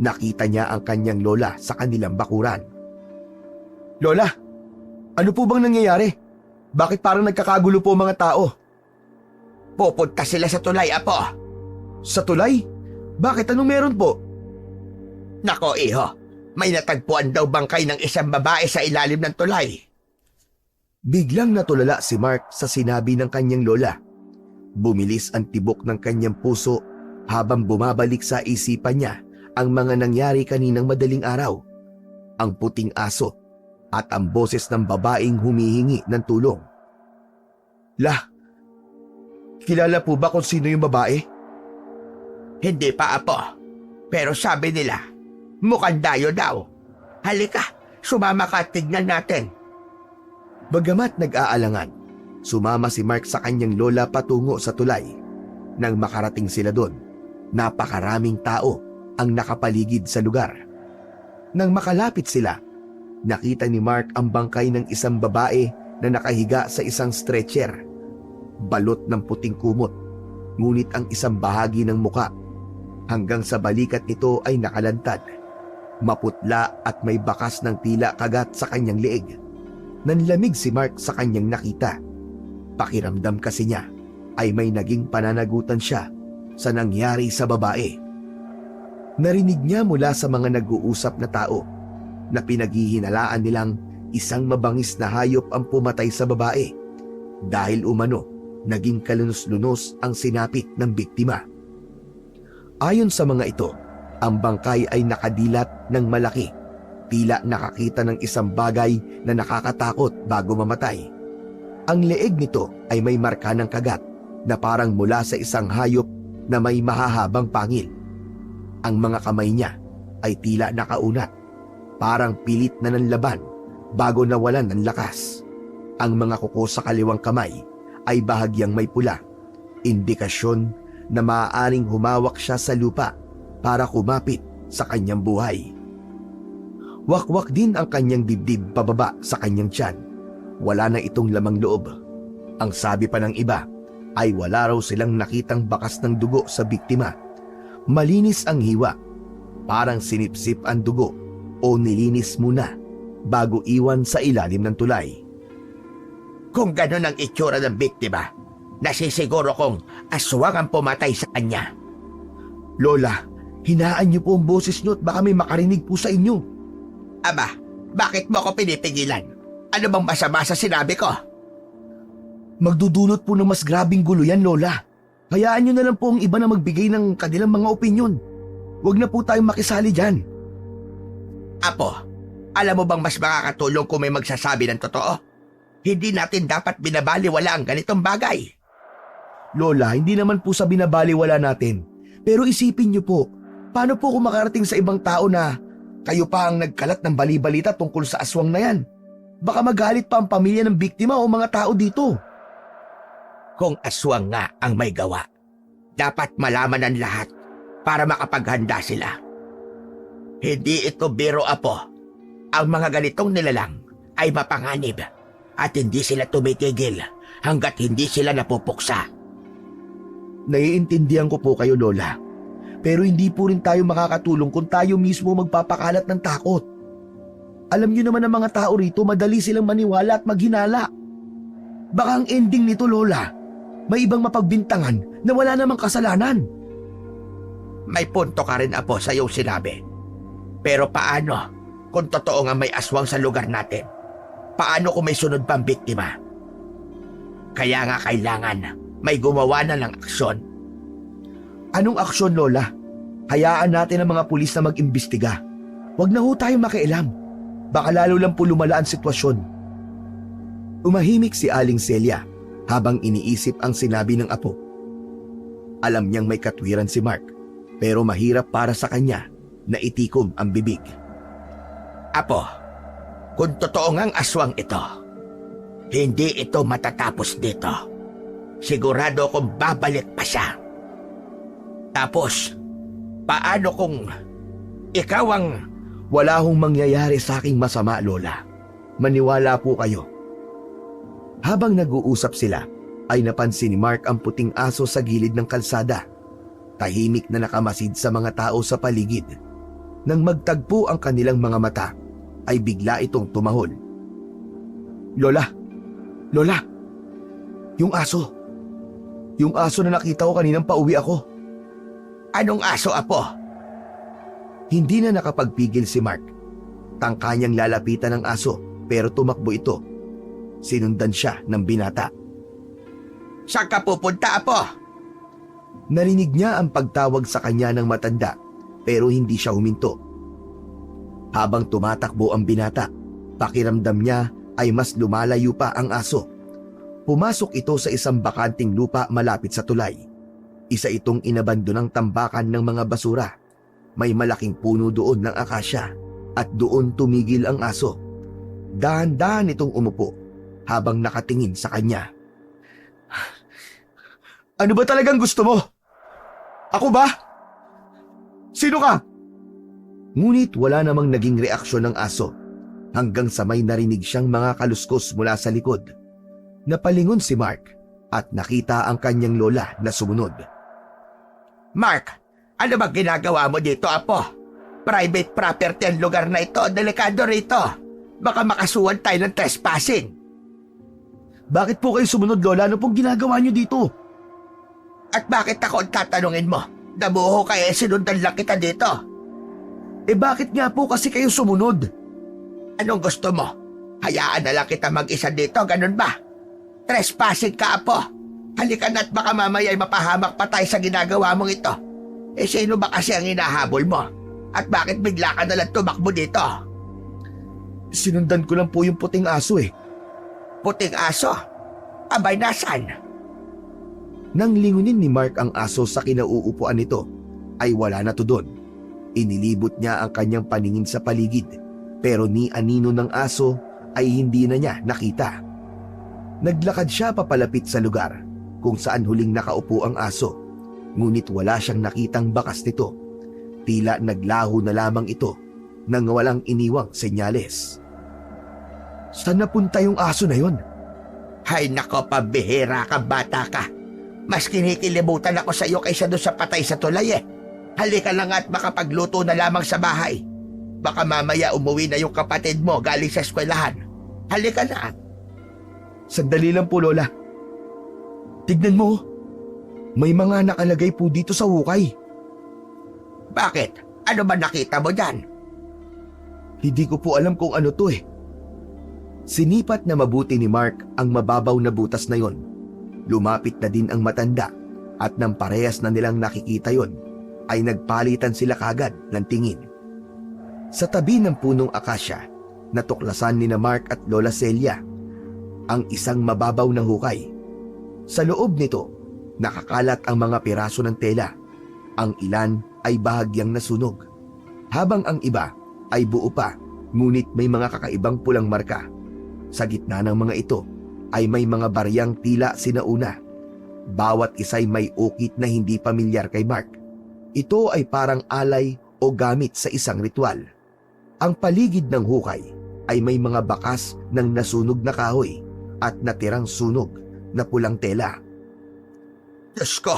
S1: Nakita niya ang kanyang lola sa kanilang bakuran. Lola, ano po bang nangyayari? Bakit parang nagkakagulo po mga tao?
S3: Pupunta sila sa tulay, apo.
S1: Sa tulay? Bakit? Anong meron po?
S3: Nako, iho. May natagpuan daw bangkay ng isang babae sa ilalim ng tulay.
S1: Biglang natulala si Mark sa sinabi ng kanyang lola. Bumilis ang tibok ng kanyang puso habang bumabalik sa isipan niya ang mga nangyari kaninang madaling araw. Ang puting aso at ang boses ng babaeng humihingi ng tulong. Kilala po ba kung sino yung babae?
S3: Hindi pa, apo. Pero sabi nila, mukhang dayo daw. Halika, sumama ka at tignan natin.
S1: Bagamat nag-aalangan, sumama si Mark sa kanyang lola patungo sa tulay. Nang makarating sila doon, napakaraming tao ang nakapaligid sa lugar. Nang makalapit sila, nakita ni Mark ang bangkay ng isang babae na nakahiga sa isang stretcher. Balot ng puting kumot, ngunit ang isang bahagi ng muka hanggang sa balikat nito ay nakalantad. Maputla at may bakas ng tila kagat sa kanyang leeg. Nanlamig si Mark sa kanyang nakita. Pakiramdam kasi niya ay may naging pananagutan siya sa nangyari sa babae. Narinig niya mula sa mga nag-uusap na tao na pinaghihinalaan nilang isang mabangis na hayop ang pumatay sa babae dahil umano naging kalunos-lunos ang sinapit ng biktima. Ayon sa mga ito, Ang bangkay ay nakadilat ng malaki, tila nakakita ng isang bagay na nakakatakot bago mamatay. Ang leeg nito ay may marka ng kagat na parang mula sa isang hayop na may mahahabang pangil. Ang mga kamay niya ay tila nakaunat, parang pilit na nanlaban bago nawalan ng lakas. Ang mga kuko sa kaliwang kamay ay bahagyang may pula, indikasyon na maaaring humawak siya sa lupa para kumapit sa kanyang buhay. Wakwak din ang kanyang dibdib pababa sa kanyang tiyan. Wala na itong lamang loob. Ang sabi pa ng iba ay wala raw silang nakitang bakas ng dugo sa biktima. Malinis ang hiwa, parang sinipsip ang dugo o nilinis muna bago iwan sa ilalim ng tulay.
S3: Kung gano'n ang itsura ng biktima, nasisiguro kong aswang ang pumatay sa kanya.
S1: Lola, hinaan niyo po ang boses niyo at baka may makarinig po sa inyo.
S3: Aba, bakit mo ako pinipigilan? Ano bang masama sa sinabi ko?
S1: Magdudulot po ng mas grabing gulo yan, Lola. Hayaan niyo na lang po ang iba na magbigay ng kanilang mga opinyon. Huwag na po tayong makisali dyan.
S3: Apo, alam mo bang mas makakatulong kung may magsasabi ng totoo? Hindi natin dapat binabaliwala ang ganitong bagay.
S1: Lola, hindi naman po sa binabaliwala natin. Pero isipin niyo po, paano po kung makarating sa ibang tao na kayo pa ang nagkalat ng bali-balita tungkol sa aswang na yan? Baka magalit pa ang pamilya ng biktima o mga tao dito.
S3: Kung aswang nga ang may gawa, dapat malaman ng lahat para makapaghanda sila. Hindi ito biro, Apo. Ang mga ganitong nilalang ay mapanganib at hindi sila tumitigil hanggat hindi sila napupuksa.
S1: Naiintindihan ko po kayo, Lola. Pero hindi po rin tayo makakatulong kung tayo mismo magpapakalat ng takot. Alam niyo naman ang mga tao rito, madali silang maniwala at maghinala. Baka ang ending nito, Lola, may ibang mapagbintangan na wala namang kasalanan.
S3: May punto ka rin, Apo, sa iyong sinabi. Pero paano kung totoo nga may aswang sa lugar natin? Paano kung may sunod pang biktima? Kaya nga kailangan may gumawa na ng aksyon.
S1: Anong aksyon, Lola? Hayaan natin ang mga pulis na mag-imbestiga. Huwag na ho tayong makialam. Baka lalo lang po lumala ang sitwasyon. Umahimik si Aling Celia habang iniisip ang sinabi ng apo. Alam niyang may katwiran si Mark, pero mahirap para sa kanya na itikom ang bibig.
S3: Apo, kung totoo ngang aswang ito, hindi ito matatapos dito. Sigurado kung babalik pa siya. Tapos, paano kung ikaw ang...
S1: Wala hong mangyayari sa aking masama, Lola. Maniwala po kayo. Habang nag-uusap sila, ay napansin ni Mark ang puting aso sa gilid ng kalsada. Tahimik na nakamasid sa mga tao sa paligid. Nang magtagpo ang kanilang mga mata, ay bigla itong tumahol. Lola! Lola! Yung aso! Yung aso na nakita ko kaninang pauwi ako.
S3: Anong aso, Apo?
S1: Hindi na nakapagpigil si Mark. Tangka niyang lalapitan ng aso pero tumakbo ito. Sinundan siya ng binata.
S3: Saan ka pupunta, Apo?
S1: Narinig niya ang pagtawag sa kanya ng matanda pero hindi siya huminto. Habang tumatakbo ang binata, pakiramdam niya ay mas lumalayo pa ang aso. Pumasok ito sa isang bakanting lupa malapit sa tulay. Isa itong inabandonang tambakan ng mga basura. May malaking puno doon ng akasya at doon tumigil ang aso. Dahan-dahan itong umupo habang nakatingin sa kanya. Ano ba talagang gusto mo? Ako ba? Sino ka? Ngunit wala namang naging reaksyon ng aso hanggang sa may narinig siyang mga kaluskos mula sa likod. Napalingon si Mark at nakita ang kanyang lola na sumunod.
S3: Mark! Ano ba ginagawa mo dito, Apo? Private property ang lugar na ito. Delikado rito. Baka makasuhan tayo ng trespassing.
S1: Bakit po kayo sumunod, Lola? Ano pong ginagawa niyo dito?
S3: At bakit ako ang tatanungin mo? Dabuho kaya sinundan lang kita dito.
S1: Bakit nga po kasi kayo sumunod?
S3: Anong gusto mo? Hayaan na lang kita mag-isa dito, ganun ba? Trespassing ka, Apo. Halika na at baka mamaya ay mapahamak pa tayo sa ginagawa mong ito. Sino ba kasi ang hinahabol mo? At bakit bigla ka nalang tumakbo dito?
S1: Sinundan ko lang po yung puting aso eh.
S3: Puting aso? Abay, nasan?
S1: Nang lingunin ni Mark ang aso sa kinauupuan nito, ay wala na to doon. Inilibot niya ang kanyang paningin sa paligid, pero ni anino ng aso ay hindi na niya nakita. Naglakad siya papalapit sa lugar kung saan huling nakaupo ang aso, ngunit wala siyang nakitang bakas nito. Tila naglaho na lamang ito nang walang iniwang senyales. Saan napunta yung aso na yon?
S3: Hay nako, pabihira ka, bata ka. Mas kinikilibutan ako sa iyo kaysa doon sa patay sa tulay eh. Halika lang at makapagluto na lamang sa bahay. Baka mamaya umuwi na yung kapatid mo galing sa eskwelahan. Halika na.
S1: Sandali lang po, Lola. Tignan mo, may mga nakalagay po dito sa hukay.
S3: Bakit? Ano ba nakita mo dyan?
S1: Hindi ko po alam kung ano to eh. Sinipat na mabuti ni Mark ang mababaw na butas na yon. Lumapit na din ang matanda at nang parehas na nilang nakikita yon, ay nagpalitan sila kagad ng tingin. Sa tabi ng punong akasya, natuklasan ni na Mark at Lola Celia ang isang mababaw na hukay. Sa loob nito, nakakalat ang mga piraso ng tela. Ang ilan ay bahagyang nasunog, habang ang iba ay buo pa, ngunit may mga kakaibang pulang marka. Sa gitna ng mga ito ay may mga baryang tila sinauna. Bawat isa'y may ukit na hindi pamilyar kay Mark. Ito ay parang alay o gamit sa isang ritual. Ang paligid ng hukay ay may mga bakas ng nasunog na kahoy at natirang sunog na pulang tela.
S3: Diyos ko,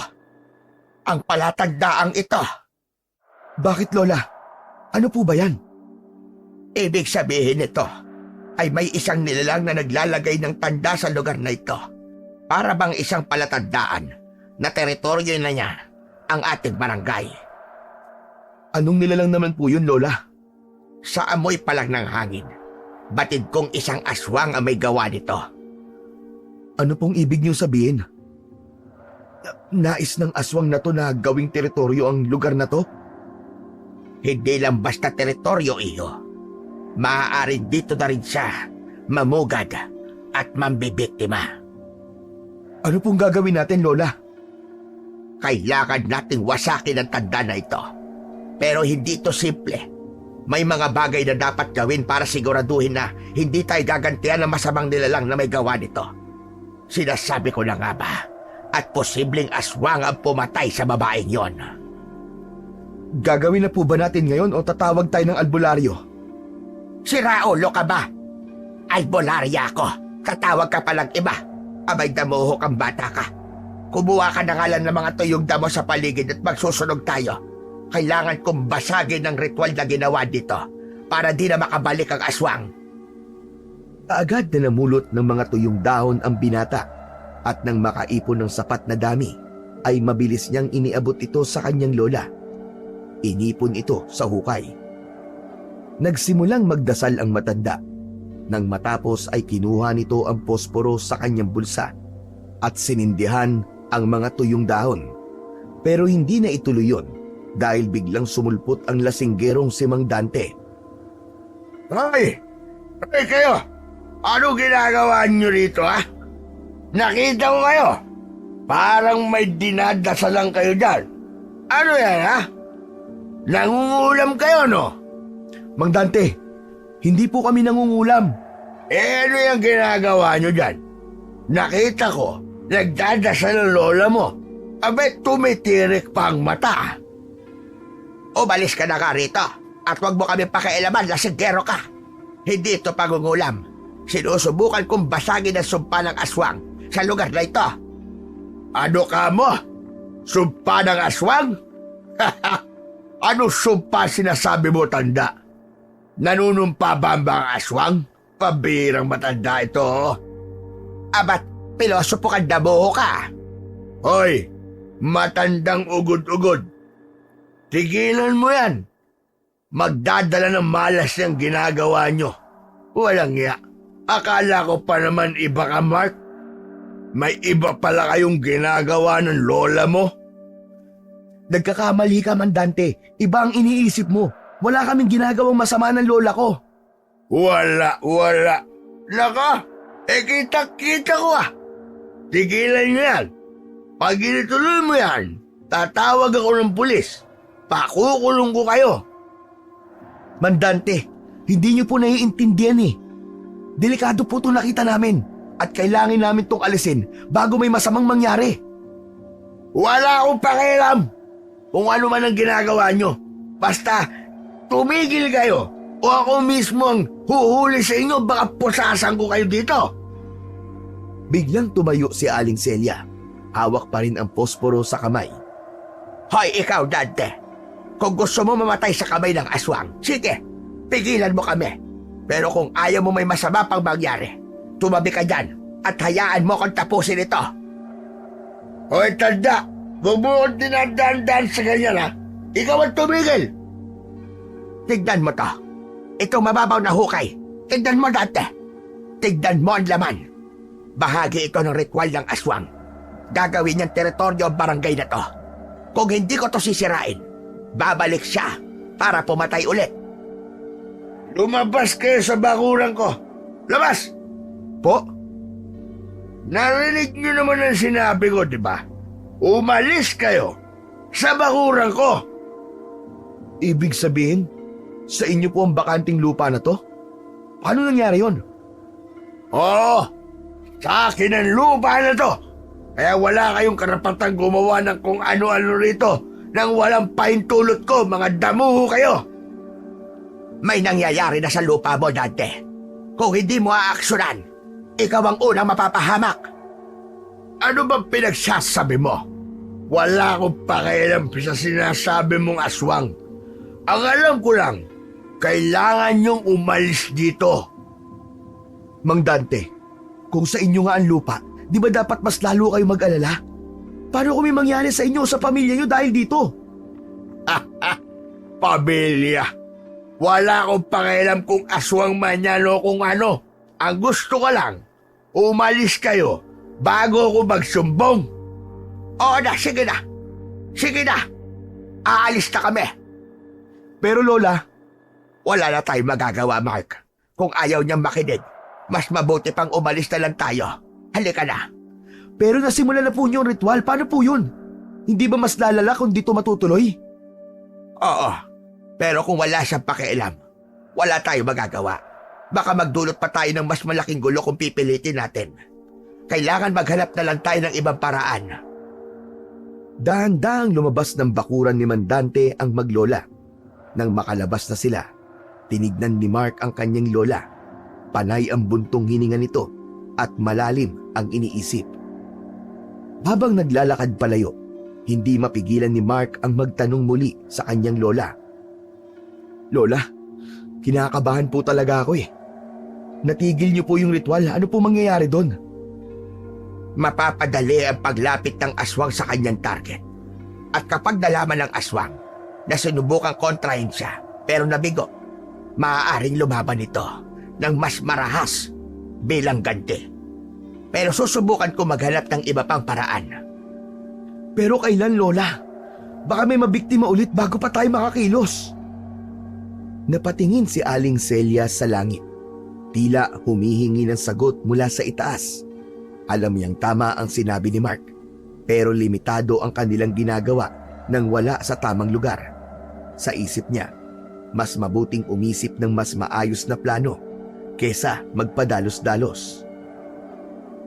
S3: ang palatagdaang ito.
S1: Bakit, Lola? Ano po ba yan?
S3: Ibig sabihin nito ay may isang nilalang na naglalagay ng tanda sa lugar na ito. Para bang isang palatandaan na teritoryo na niya ang ating barangay.
S1: Anong nilalang naman po yun, Lola?
S3: Sa amoy pa lang ng hangin, batid kong isang aswang ang may gawa nito.
S1: Ano pong ibig niyong sabihin? Nais ng aswang na to na gawing teritoryo ang lugar na to?
S3: Hindi lang basta teritoryo, iyo. Maaaring dito na rin siya mamugad at mambibiktima.
S1: Ano pong gagawin natin, Lola?
S3: Kailangan nating wasakin ang tanda na ito. Pero hindi ito simple. May mga bagay na dapat gawin para siguraduhin na hindi tayo gagantihan ng masamang nilalang na may gawa nito. Sinasabi ko na nga ba, at posibleng aswang ang pumatay sa babaeng yon.
S1: Gagawin na po ba natin ngayon o tatawag tayo ng albularyo?
S3: Siraulo ka ba? Albularya ako. Tatawag ka palang iba. Abay, damuhok ang bata ka. Kumuha ka na nga lang ng mga tuyong damo sa paligid at magsusunog tayo. Kailangan kong basagin ang ritual na ginawa dito para di na makabalik ang aswang.
S1: Agad na namulot ng mga tuyong dahon ang binata at nang makaipon ng sapat na dami, ay mabilis niyang iniabot ito sa kanyang lola. Inipon ito sa hukay. Nagsimulang magdasal ang matanda. Nang matapos ay kinuha nito ang posporo sa kanyang bulsa at sinindihan ang mga tuyong dahon. Pero hindi na ituloy yun dahil biglang sumulpot ang lasinggerong si Mang Dante.
S2: Hoy! Hoy kayo! Ano ginagawa nyo rito, ha? Nakita ko kayo. Parang may dinadasalan kayo dyan. Ano yan, ha? Nangungulam kayo, no?
S1: Mang Dante, hindi po kami nangungulam.
S2: Ano yung ginagawa nyo dyan? Nakita ko, nagdadasal ang lola mo. Abet, tumitirik pa ang mata.
S3: Umalis ka na nga rito at huwag mo kami pakialaman, lasinggero ka. Hindi ito pangungulam. Sinusubukan kong basagin ang sumpa ng aswang sa lugar na ito.
S2: Ano ka mo? Sumpa ng aswang? Ano sumpa sinasabi mo, tanda? Nanunumpa ba ang aswang? Pabirang matanda ito.
S3: Abat, pilosopo ka, damuho ka.
S2: Hoy, matandang ugod-ugod. Tigilan mo yan. Magdadala ng malas yung ginagawa nyo. Walang iya. Akala ko pa naman iba ka, Mark. May iba pala kayong ginagawa ng lola mo.
S1: Nagkakamali ka, Mandante. Iba ang iniisip mo. Wala kaming ginagawang masama ng lola ko.
S2: Wala. Naka, kita-kita ko ah. Tigilan niyo yan. Pag inituloy mo yan, tatawag ako ng pulis. Pakukulong ko kayo.
S1: Mandante, hindi niyo po naiintindihan eh. Delikado po itong nakita namin at kailangan namin itong alisin bago may masamang mangyari.
S2: Wala akong pakialam kung ano man ang ginagawa nyo. Basta tumigil kayo o ako mismo ang huhuli sa inyo, baka pusasan ko kayo dito.
S1: Biglang tumayo si Aling Celia. Hawak pa rin ang posporo sa kamay.
S3: Hoy, ikaw, Dante. Kung gusto mo mamatay sa kamay ng aswang, sige, pigilan mo kami. Pero kung ayaw mo may masama pang mangyari, tumabi ka dyan at hayaan mo kong tapusin ito.
S2: Hoy, tanda, huwag mo akong dinadaan-daan sa ganyan ha. Ikaw ang tumigil.
S3: Tignan mo to. Itong mababaw na hukay. Tignan mo, Dante. Tignan mo ang laman. Bahagi ito ng ritual ng aswang. Gagawin niyang teritoryo ang barangay na to. Kung hindi ko to sisirain, babalik siya para pumatay ulit.
S2: Lumabas kayo sa bakuran ko. Labas!
S1: Po?
S2: Narinig nyo naman ang sinabi ko, di ba? Umalis kayo sa bakuran ko.
S1: Ibig sabihin, sa inyo po ang bakanting lupa na to? Paano nangyari yon?
S2: Oo, sa akin ang lupa na to. Kaya wala kayong karapatang gumawa ng kung ano-ano rito nang walang pahintulot ko, mga damuho kayo.
S3: May nangyayari na sa lupa mo, Dante. Kung hindi mo aaksyonan, ikaw ang unang mapapahamak.
S2: Ano bang pinagsasabi mo? Wala akong pakialam sa sinasabi mong aswang. Ang alam ko lang, kailangan niyong umalis dito.
S1: Mang Dante, kung sa inyo nga ang lupa, di ba dapat mas lalo kayo mag-alala? Paano kung may mangyari sa inyo o sa pamilya niyo dahil dito?
S2: Pamilya. Wala akong pakialam kung aswang man yan o kung ano. Ang gusto ko lang, umalis kayo bago ako magsumbong.
S3: Oo na, sige na. Sige na. Aalis na kami.
S1: Pero Lola,
S3: Wala na tayong magagawa, Mark. Kung ayaw niyang makinig, mas mabuti pang umalis na lang tayo. Halika na.
S1: pero nasimula na po niyo ang ritual. Paano po yun? Hindi ba mas lalala kung dito matutuloy?
S3: Oo. Pero kung wala siyang pakialam, wala tayong magagawa. Baka magdulot pa tayo ng mas malaking gulo kung pipilitin natin. Kailangan maghanap na lang tayo ng ibang paraan.
S1: Dahan-dahang lumabas ng bakuran ni Mandante ang maglola. Nang makalabas na sila, tinignan ni Mark ang kanyang lola. Panay ang buntong hininga nito at malalim ang iniisip. Habang naglalakad palayo, hindi mapigilan ni Mark ang magtanong muli sa kanyang lola. Lola, kinakabahan po talaga ako eh. Natigil niyo po yung ritual. Ano po mangyayari doon?
S3: Mapapadali ang paglapit ng aswang sa kanyang target. At kapag nalaman ng aswang na sinubukang kontrahin siya pero nabigo, maaaring lumaban ito ng mas marahas bilang ganti. Pero susubukan ko maghanap ng iba pang paraan.
S1: Pero kailan, Lola? Baka may mabiktima ulit bago pa tayo makakilos. Napatingin si Aling Celia sa langit. Tila humihingi ng sagot mula sa itaas. Alam niyang tama ang sinabi ni Mark, pero limitado ang kanilang ginagawa nang wala sa tamang lugar. Sa isip niya, mas mabuting umisip ng mas maayos na plano kesa magpadalos-dalos.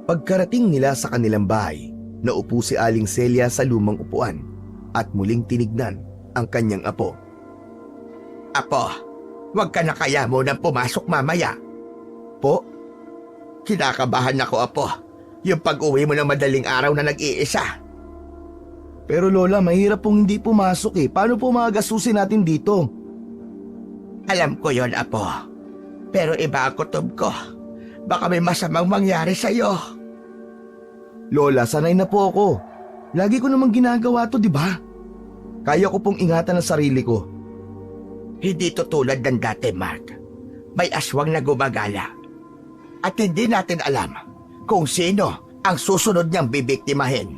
S1: Pagkarating nila sa kanilang bahay, naupo si Aling Celia sa lumang upuan at muling tinignan ang kanyang apo.
S3: Apo, huwag ka na kaya munang pumasok mamaya.
S1: Po?
S3: Kinakabahan ako, Apo. Yung pag-uwi mo ng madaling araw na nag-iisa.
S1: Pero Lola, mahirap pong hindi pumasok eh. Paano po magasusin natin dito?
S3: Alam ko yon, Apo. Pero iba ang kutob ko. Baka may masamang mangyari sa'yo.
S1: Lola, sanay na po ako. Lagi ko namang ginagawa to, di ba? Kaya ko pong ingatan ang sarili ko.
S3: Hindi to tulad ng dati, Mark. May aswang na gumagala. At hindi natin alam kung sino ang susunod niyang bibiktimahin.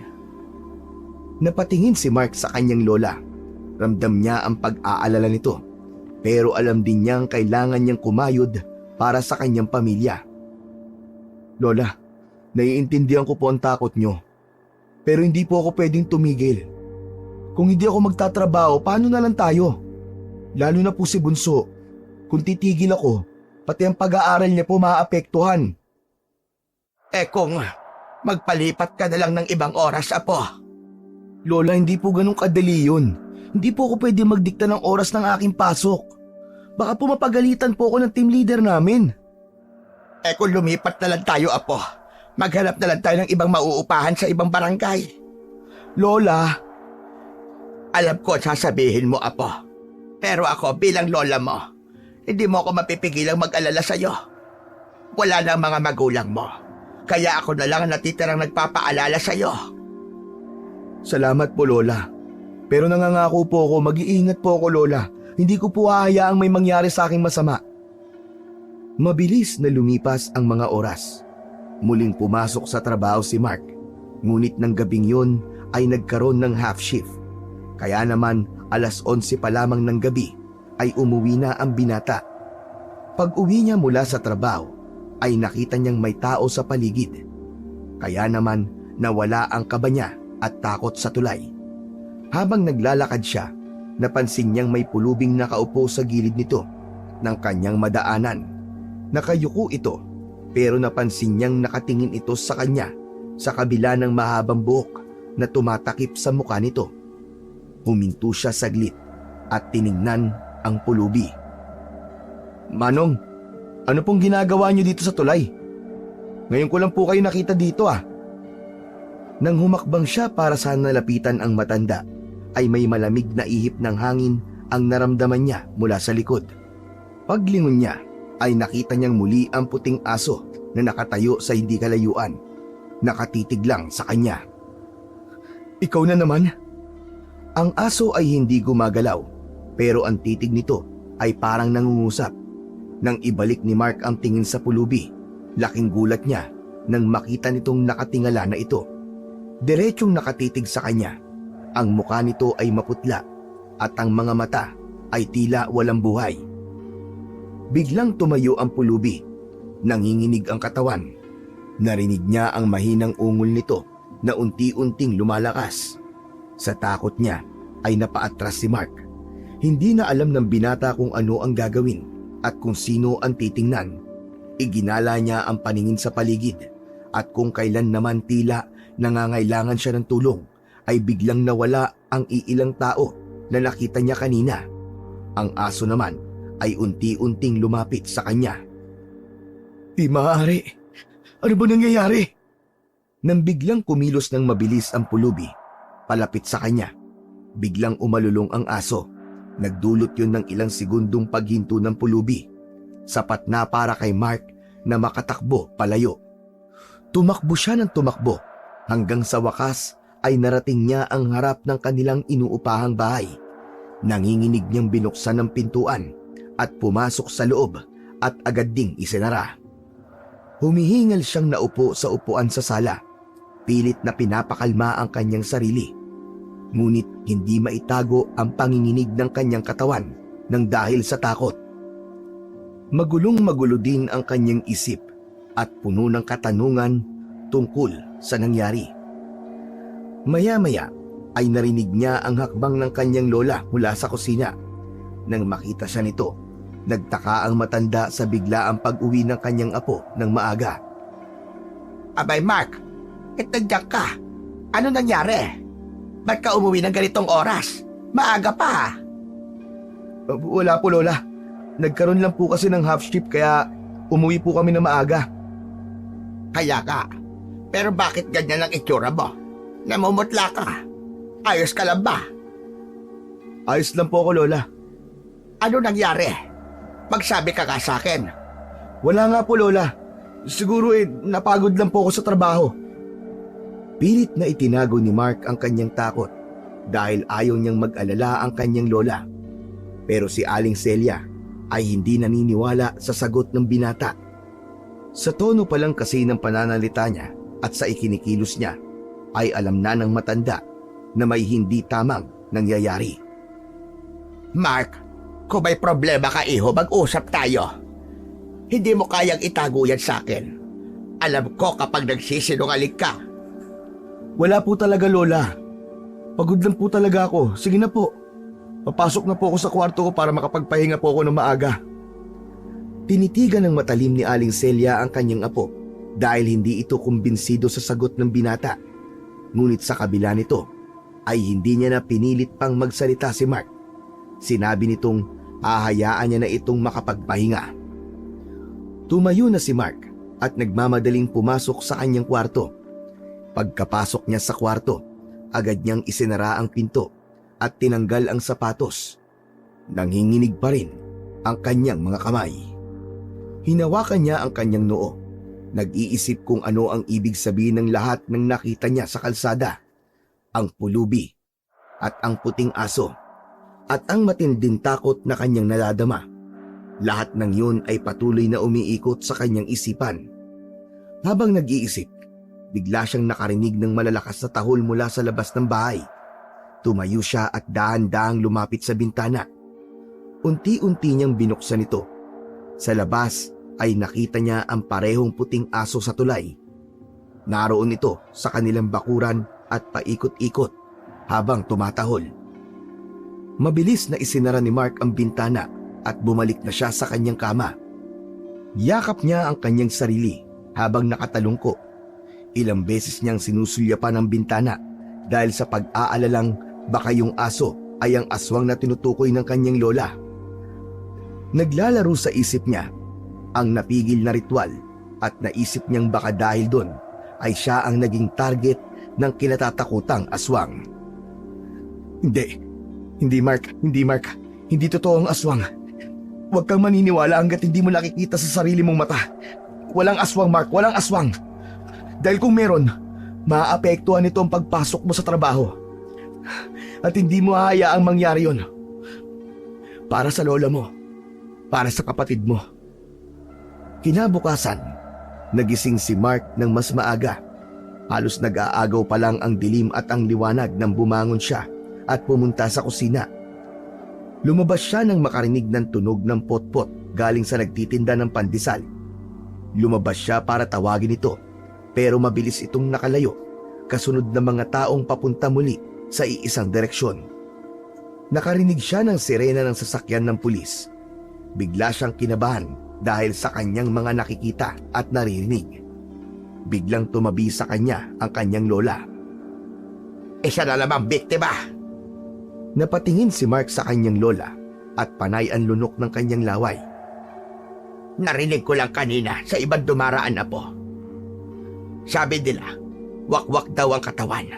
S1: Napatingin si Mark sa kanyang lola. Ramdam niya ang pag-aalala nito, pero alam din niyang kailangan niyang kumayod para sa kanyang pamilya. Lola, naiintindihan ko po ang takot niyo, pero hindi po ako pwedeng tumigil. Kung hindi ako magtatrabaho, paano na lang tayo? Lalo na po si Bunso. Kung titigil ako, pati ang pag-aaral niya po maaapektuhan.
S3: Kung magpalipat ka na lang ng ibang oras, Apo.
S1: Lola, hindi po ganun kadali yun. Hindi po ako pwede magdikta ng oras ng aking pasok. Baka po mapagalitan po ako ng team leader namin.
S3: Kung lumipat na lang tayo, Apo, maghanap na lang tayo ng ibang mauupahan sa ibang barangay.
S1: Lola,
S3: Alam ko sasabihin mo, Apo. Pero ako bilang lola mo, hindi mo ako mapipigilang mag-alala sa'yo. Wala na ang mga magulang mo. Kaya ako na lang ang natitirang nagpapaalala sa'yo.
S1: salamat po Lola. Pero nangangako po ako, mag-iingat po ako Lola. Hindi ko po hahayaang may mangyari sa aking masama. Mabilis na lumipas ang mga oras. Muling pumasok sa trabaho si Mark. Ngunit ng gabing yun ay nagkaroon ng half shift. Kaya naman 11:00 pa lamang ng gabi ay umuwi na ang binata. Pag uwi niya mula sa trabaho ay nakita niyang may tao sa paligid. Kaya naman nawala ang kaba niya at takot sa tulay. Habang naglalakad siya, napansin niyang may pulubing nakaupo sa gilid nito ng kanyang madaanan. Nakayuko ito pero napansin niyang nakatingin ito sa kanya sa kabila ng mahabang buhok na tumatakip sa mukha nito. Huminto siya saglit at tiningnan ang pulubi. Manong, ano pong ginagawa niyo dito sa tulay? Ngayon ko lang po kayo nakita dito ah. Nang humakbang siya para sa nalapitan ang matanda, ay may malamig na ihip ng hangin ang naramdaman niya mula sa likod. Paglingon niya ay nakita niyang muli ang puting aso na nakatayo sa hindi kalayuan. Nakatitig lang sa kanya. Ikaw na naman? Ang aso ay hindi gumagalaw, pero ang titig nito ay parang nangungusap. Nang ibalik ni Mark ang tingin sa pulubi, laking gulat niya nang makita nitong nakatingala na ito. Diretsyong nakatitig sa kanya. Ang mukha nito ay maputla at ang mga mata ay tila walang buhay. Biglang tumayo ang pulubi. Nanginginig ang katawan. Narinig niya ang mahinang ungol nito na unti-unting lumalakas. Sa takot niya ay napaatras si Mark. Hindi na alam ng binata kung ano ang gagawin at kung sino ang titingnan. Iginala niya ang paningin sa paligid at kung kailan naman tila nangangailangan siya ng tulong ay biglang nawala ang iilang tao na nakita niya kanina. Ang aso naman ay unti-unting lumapit sa kanya. Di maaari. Ano ba nangyayari? Nang biglang kumilos ng mabilis ang pulubi, palapit sa kanya, biglang umalulong ang aso. Nagdulot yun ng ilang segundong paghinto ng pulubi. Sapat na para kay Mark na makatakbo palayo. Tumakbo siya ng tumakbo hanggang sa wakas ay narating niya ang harap ng kanilang inuupahang bahay. Nanginginig niyang binuksan ang pintuan at pumasok sa loob at agad ding isinara. Humihingal siyang naupo sa upuan sa sala. Pilit na pinapakalma ang kanyang sarili. Ngunit hindi maitago ang panginginig ng kanyang katawan nang dahil sa takot. Magulong-magulo din ang kanyang isip at puno ng katanungan tungkol sa nangyari. Maya-maya ay narinig niya ang hakbang ng kanyang lola mula sa kusina. Nang makita siya nito, nagtaka ang matanda sa biglaang pag-uwi ng kanyang apo ng maaga.
S3: Abay, Mark, nandiyan ka. Ano nangyari? Ba't ka umuwi ng ganitong oras? Maaga pa.
S1: Wala po lola. Nagkaroon lang po kasi ng half shift kaya umuwi po kami na maaga.
S3: Kaya ka. Pero bakit ganyan ang itsura mo? Namumutla ka. Ayos ka lang ba?
S1: Ayos lang po ako lola.
S3: Ano nangyari? Magsabi ka ka sa akin.
S1: Wala nga po lola. Siguro napagod lang po ako sa trabaho. Pilit na itinago ni Mark ang kanyang takot dahil ayaw niyang mag-alala ang kanyang lola. Pero si Aling Celia ay hindi naniniwala sa sagot ng binata. Sa tono pa lang kasi ng pananalita niya at sa ikinikilos niya ay alam na ng matanda na may hindi tamang nangyayari.
S3: Mark, kung may problema ka iho, mag-usap tayo. Hindi mo kayang itago yan sa akin. Alam ko kapag nagsisinungaling ka.
S1: Wala po talaga, Lola. Pagod lang po talaga ako. Sige na po. Papasok na po ako sa kwarto ko para makapagpahinga po ako ng maaga. Tinitigan ng matalim ni Aling Celia ang kanyang apo dahil hindi ito kumbinsido sa sagot ng binata. Ngunit sa kabila nito ay hindi niya na pinilit pang magsalita si Mark. Sinabi nitong ahayaan niya na itong makapagpahinga. Tumayo na si Mark at nagmamadaling pumasok sa kanyang kwarto. Pagkapasok niya sa kwarto, agad niyang isinara ang pinto at tinanggal ang sapatos. Nanginginig pa rin ang kanyang mga kamay. Hinawakan niya ang kanyang noo. Nag-iisip kung ano ang ibig sabihin ng lahat ng nakita niya sa kalsada. Ang pulubi at ang puting aso at ang matinding takot na kanyang naladama. Lahat ng yun ay patuloy na umiikot sa kanyang isipan. Habang nag-iisip, bigla siyang nakarinig ng malalakas na tahol mula sa labas ng bahay. Tumayo siya at dahan-dahang lumapit sa bintana. Unti-unti niyang binuksan ito. Sa labas ay nakita niya ang parehong puting aso sa tulay. Naroon ito sa kanilang bakuran at paikot-ikot habang tumatahol. Mabilis na isinara ni Mark ang bintana at bumalik na siya sa kanyang kama. Yakap niya ang kanyang sarili habang nakatalungko. Ilang beses niyang sinusulyapan ang bintana dahil sa pag-aalalang baka yung aso ay ang aswang na tinutukoy ng kanyang lola. Naglalaro sa isip niya ang napigil na ritual at naisip niyang baka dahil doon ay siya ang naging target ng kinatatakutang aswang. Hindi Mark, hindi totoo ang aswang. Huwag kang maniniwala hanggat hindi mo nakikita sa sarili mong mata. Walang aswang, Mark, walang aswang. Dahil kung meron, maaapektuhan nito ang pagpasok mo sa trabaho. At hindi mo hahayaang mangyari yun. Para sa lola mo, para sa kapatid mo. Kinabukasan, nagising si Mark ng mas maaga. Halos nag-aagaw pa lang ang dilim at ang liwanag nang bumangon siya at pumunta sa kusina. Lumabas siya nang makarinig ng tunog ng potpot galing sa nagtitinda ng pandesal. Lumabas siya para tawagin ito, pero mabilis itong nakalayo, kasunod ng mga taong papunta muli sa iisang direksyon. Nakarinig siya ng sirena ng sasakyan ng pulis. Bigla siyang kinabahan dahil sa kanyang mga nakikita at naririnig. Biglang tumabi sa kanya ang kanyang lola.
S3: Isa na lamang biktima.
S1: Napatingin si Mark sa kanyang lola at panay ang lunok ng kanyang laway.
S3: Narinig ko lang kanina sa ibang dumaraan na po. Sabi nila, wakwak daw ang katawan.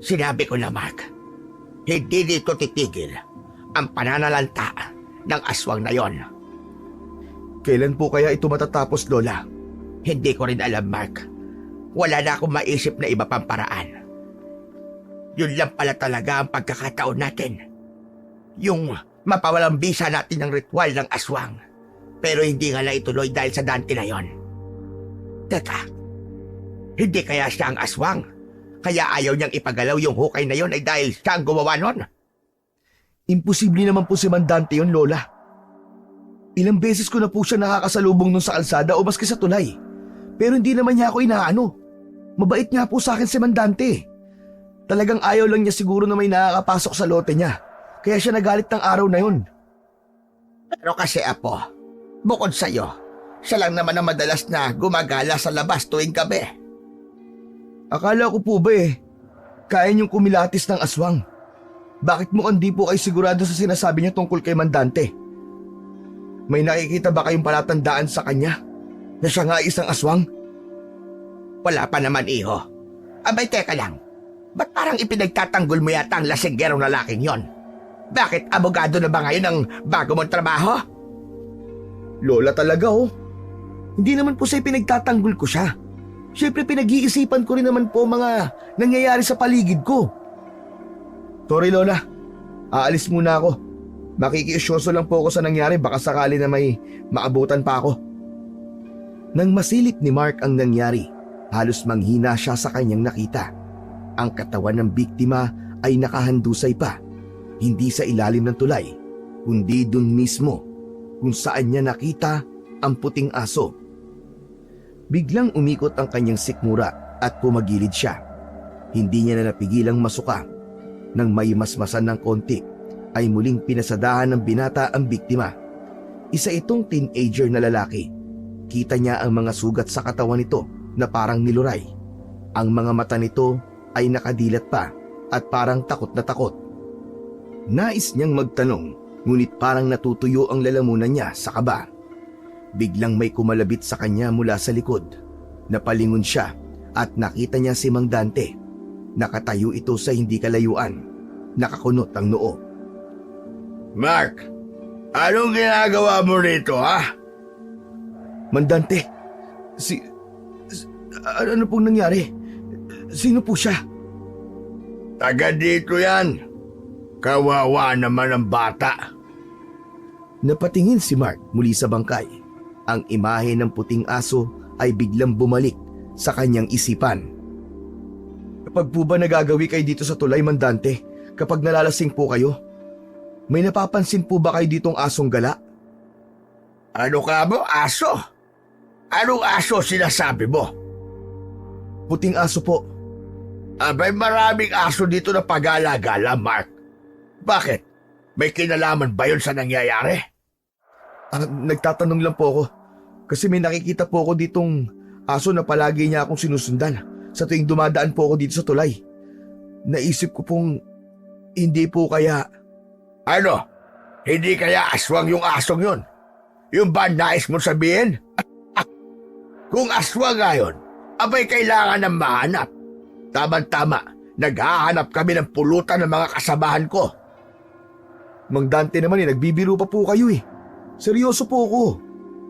S3: Sinabi ko na, Mark, hindi dito titigil ang pananalanta ng aswang na yon.
S1: Kailan po kaya ito matatapos, lola?
S3: Hindi ko rin alam, Mark. Wala na akong maisip na iba pang paraan. Yun lang pala talaga ang pagkakataon natin. Yung mapawalang bisa natin ng ritual ng aswang. Pero hindi nga na ituloy dahil sa Dante na yon. Teka, hindi kaya siya ang aswang? Kaya ayaw niyang ipagalaw yung hukay na yon ay dahil siya ang gumawa nun?
S1: Imposible naman po si Mandante yun, lola. Ilang beses ko na po siya nakakasalubong nun sa kalsada o maski sa tulay. Pero hindi naman niya ako inaano. Mabait nga po sa akin si Mandante. Talagang ayaw lang niya siguro na may nakakapasok sa lote niya. Kaya siya nagalit ng araw na yun.
S3: Pero kasi apo, bukod sa'yo, siya lang naman ang madalas na gumagala sa labas tuwing gabi.
S1: Akala ko po ba kaya niyong kumilatis ng aswang? Bakit mo hindi po kayo sigurado sa sinasabi niya tungkol kay Mandante? May nakikita ba kayong palatandaan sa kanya na siya nga isang aswang?
S3: Wala pa naman, iho. Abay, teka lang. Ba't parang ipinagtatanggol mo yata ang lasinggerong lalaking yon? Bakit abogado na ba ngayon ang bago mong trabaho?
S1: Lola talaga Hindi naman po sa ipinagtatanggol ko siya. Siyempre pinag-iisipan ko rin naman po mga nangyayari sa paligid ko. Sorry, lola. Aalis muna ako. Makikiusyoso lang po ako sa nangyari, baka sakali na may maabutan pa ako. Nang masilip ni Mark ang nangyari, halos manghina siya sa kanyang nakita. Ang katawan ng biktima ay nakahandusay pa, hindi sa ilalim ng tulay, kundi dun mismo kung saan niya nakita ang puting aso. Biglang umikot ang kanyang sikmura at pumagilid siya. Hindi niya na napigilang masuka. Nang may masmasan ng konti, ay muling pinasadahan ng binata ang biktima. Isa itong teenager na lalaki. Kita niya ang mga sugat sa katawan nito na parang niluray. Ang mga mata nito ay nakadilat pa at parang takot na takot. Nais niyang magtanong, ngunit parang natutuyo ang lalamunan niya sa kaba. Biglang may kumalabit sa kanya mula sa likod. Napalingon siya at nakita niya si Mang Dante. Nakatayo ito sa hindi kalayuan. Nakakunot ang noo.
S2: Mark, anong ginagawa mo rito, ha?
S1: Mang Dante, ano pong nangyari? Sino po siya?
S2: Taga dito yan. Kawawa naman ang bata.
S1: Napatingin si Mark muli sa bangkay. Ang imahe ng puting aso ay biglang bumalik sa kanyang isipan. Kapag po ba nagagawi kayo dito sa tulay, Mang Dante? Kapag nalalasing po kayo? May napapansin po ba kayo ditong asong gala?
S2: Ano ka mo, aso? Anong aso sinasabi mo?
S1: Puting aso po.
S2: Abay, maraming aso dito na pag-alagala, Mark. Bakit? May kinalaman ba yun sa nangyayari?
S1: Nagtatanong lang po ako. Kasi may nakikita po ako ditong aso na palagi niya akong sinusundan sa tuwing dumadaan po ako dito sa tulay. Naisip ko pong hindi po kaya...
S2: Ano? Hindi kaya aswang yung asong yun? Yung ba nais mo sabihin? Kung aswang nga yun, abay kailangan ng mahanap. Tama-tama, naghahanap kami ng pulutan ng mga kasamahan ko.
S1: Mang Dante naman nagbibiro pa po kayo eh. Seryoso po ako.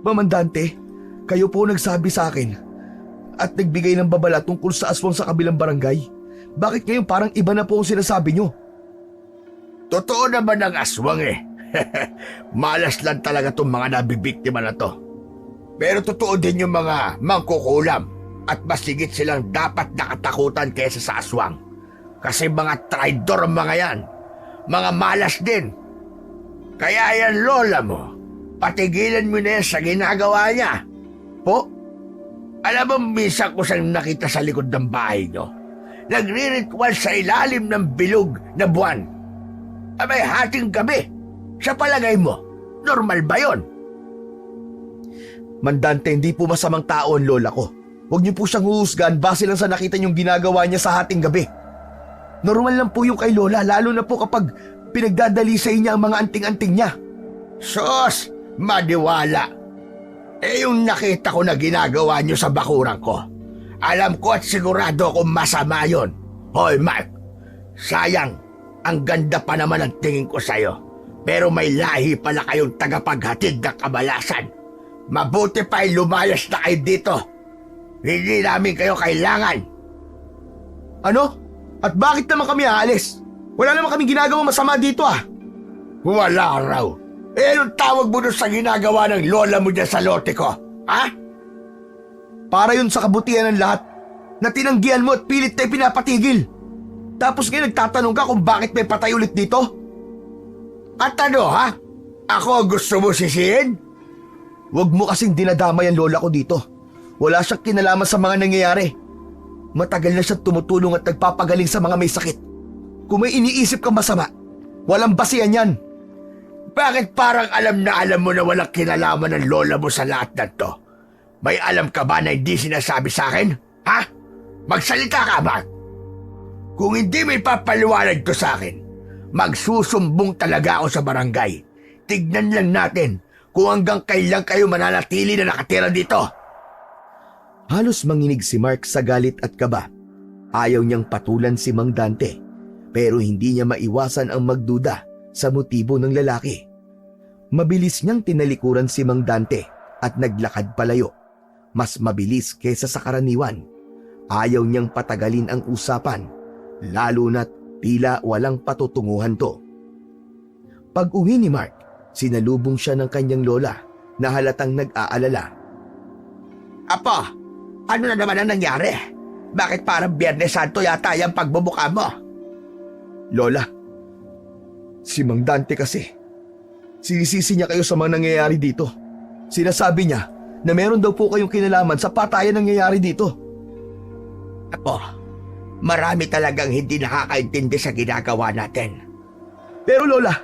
S1: Mang Dante, kayo po nagsabi sa akin at nagbigay ng babala tungkol sa aswang sa kabilang barangay. Bakit ngayon parang iba na po ang sinasabi nyo?
S2: Totoo naman ang aswang eh. Malas lang talaga itong mga nabibiktima na to. Pero totoo din yung mga mangkukulam at mas higit silang dapat nakatakutan kaysa sa aswang. Kasi mga traidor ang mga yan. Mga malas din. Kaya yan, lola mo, patigilan mo na yan sa ginagawa niya.
S1: Po?
S2: Alam mo, minsan ko siyang nakita sa likod ng bahay nyo. Nagre-ritual sa ilalim ng bilog na buwan. Abay, hating gabi. Sa palagay mo, normal ba yon?
S1: Mang Dante, hindi po masamang tao ang lola ko. Huwag niyo po siyang huhusgahan base lang sa nakita niyong ginagawa niya sa hating gabi. Normal lang po yung kay lola, lalo na po kapag pinagdadalisay niya ang mga anting-anting niya.
S2: Sos, madiwala. Yung nakita ko na ginagawa niyo sa bakuran ko, alam ko at sigurado kung masama yon. Hoy, Mark, sayang, ang ganda pa naman ang tingin ko sa'yo. Pero may lahi pala kayong tagapaghatid ng kabalasan. Mabuti pa'y lumayas na kayo dito. Hindi namin kayo kailangan.
S1: Ano? At bakit naman kami aalis? Wala naman kami ginagawang masama dito ah.
S2: Wala raw. Anong tawag mo doon sa ginagawa ng lola mo dyan sa lote ko? Ha?
S1: Para yun sa kabutihan ng lahat na tinanggihan mo at pilit tayo pinapatigil. Tapos ngayon nagtatanong ka kung bakit may patay ulit dito?
S2: At ano ha? Ako gusto mo sisihin?
S1: Huwag mo kasing dinadamay ang lola ko dito. Wala siyang kinalaman sa mga nangyayari. Matagal na siyang tumutulong at nagpapagaling sa mga may sakit. Kung may iniisip kang masama, walang basihan yan.
S2: Bakit parang alam na alam mo na walang kinalaman ng lola mo sa lahat na to? May alam ka ba na hindi sinasabi sa akin? Ha? Magsalita ka, Mark. Kung hindi may papaliwanag to sa akin, magsusumbong talaga ako sa barangay. Tignan lang natin kung hanggang kailan kayo mananatili na nakatira dito.
S1: Halos manginig si Mark sa galit at kaba. Ayaw niyang patulan si Mang Dante, pero hindi niya maiwasan ang magduda sa motibo ng lalaki. Mabilis niyang tinalikuran si Mang Dante at naglakad palayo. Mas mabilis kaysa sa karaniwan. Ayaw niyang patagalin ang usapan, lalo na't tila walang patutunguhan to. Pag-uwi ni Mark, sinalubong siya ng kanyang lola na halatang nag-aalala.
S3: Apo, ano na naman ang nangyari? Bakit parang Biyernes Santo yata yung pagbubuka mo?
S1: Lola, si Mang Dante kasi, sinisisi niya kayo sa mga nangyayari dito. Sinasabi niya na meron daw po kayong kinalaman sa patayan nangyayari dito.
S3: Apo, marami talagang hindi nakakaintindi sa ginagawa natin.
S1: Pero Lola,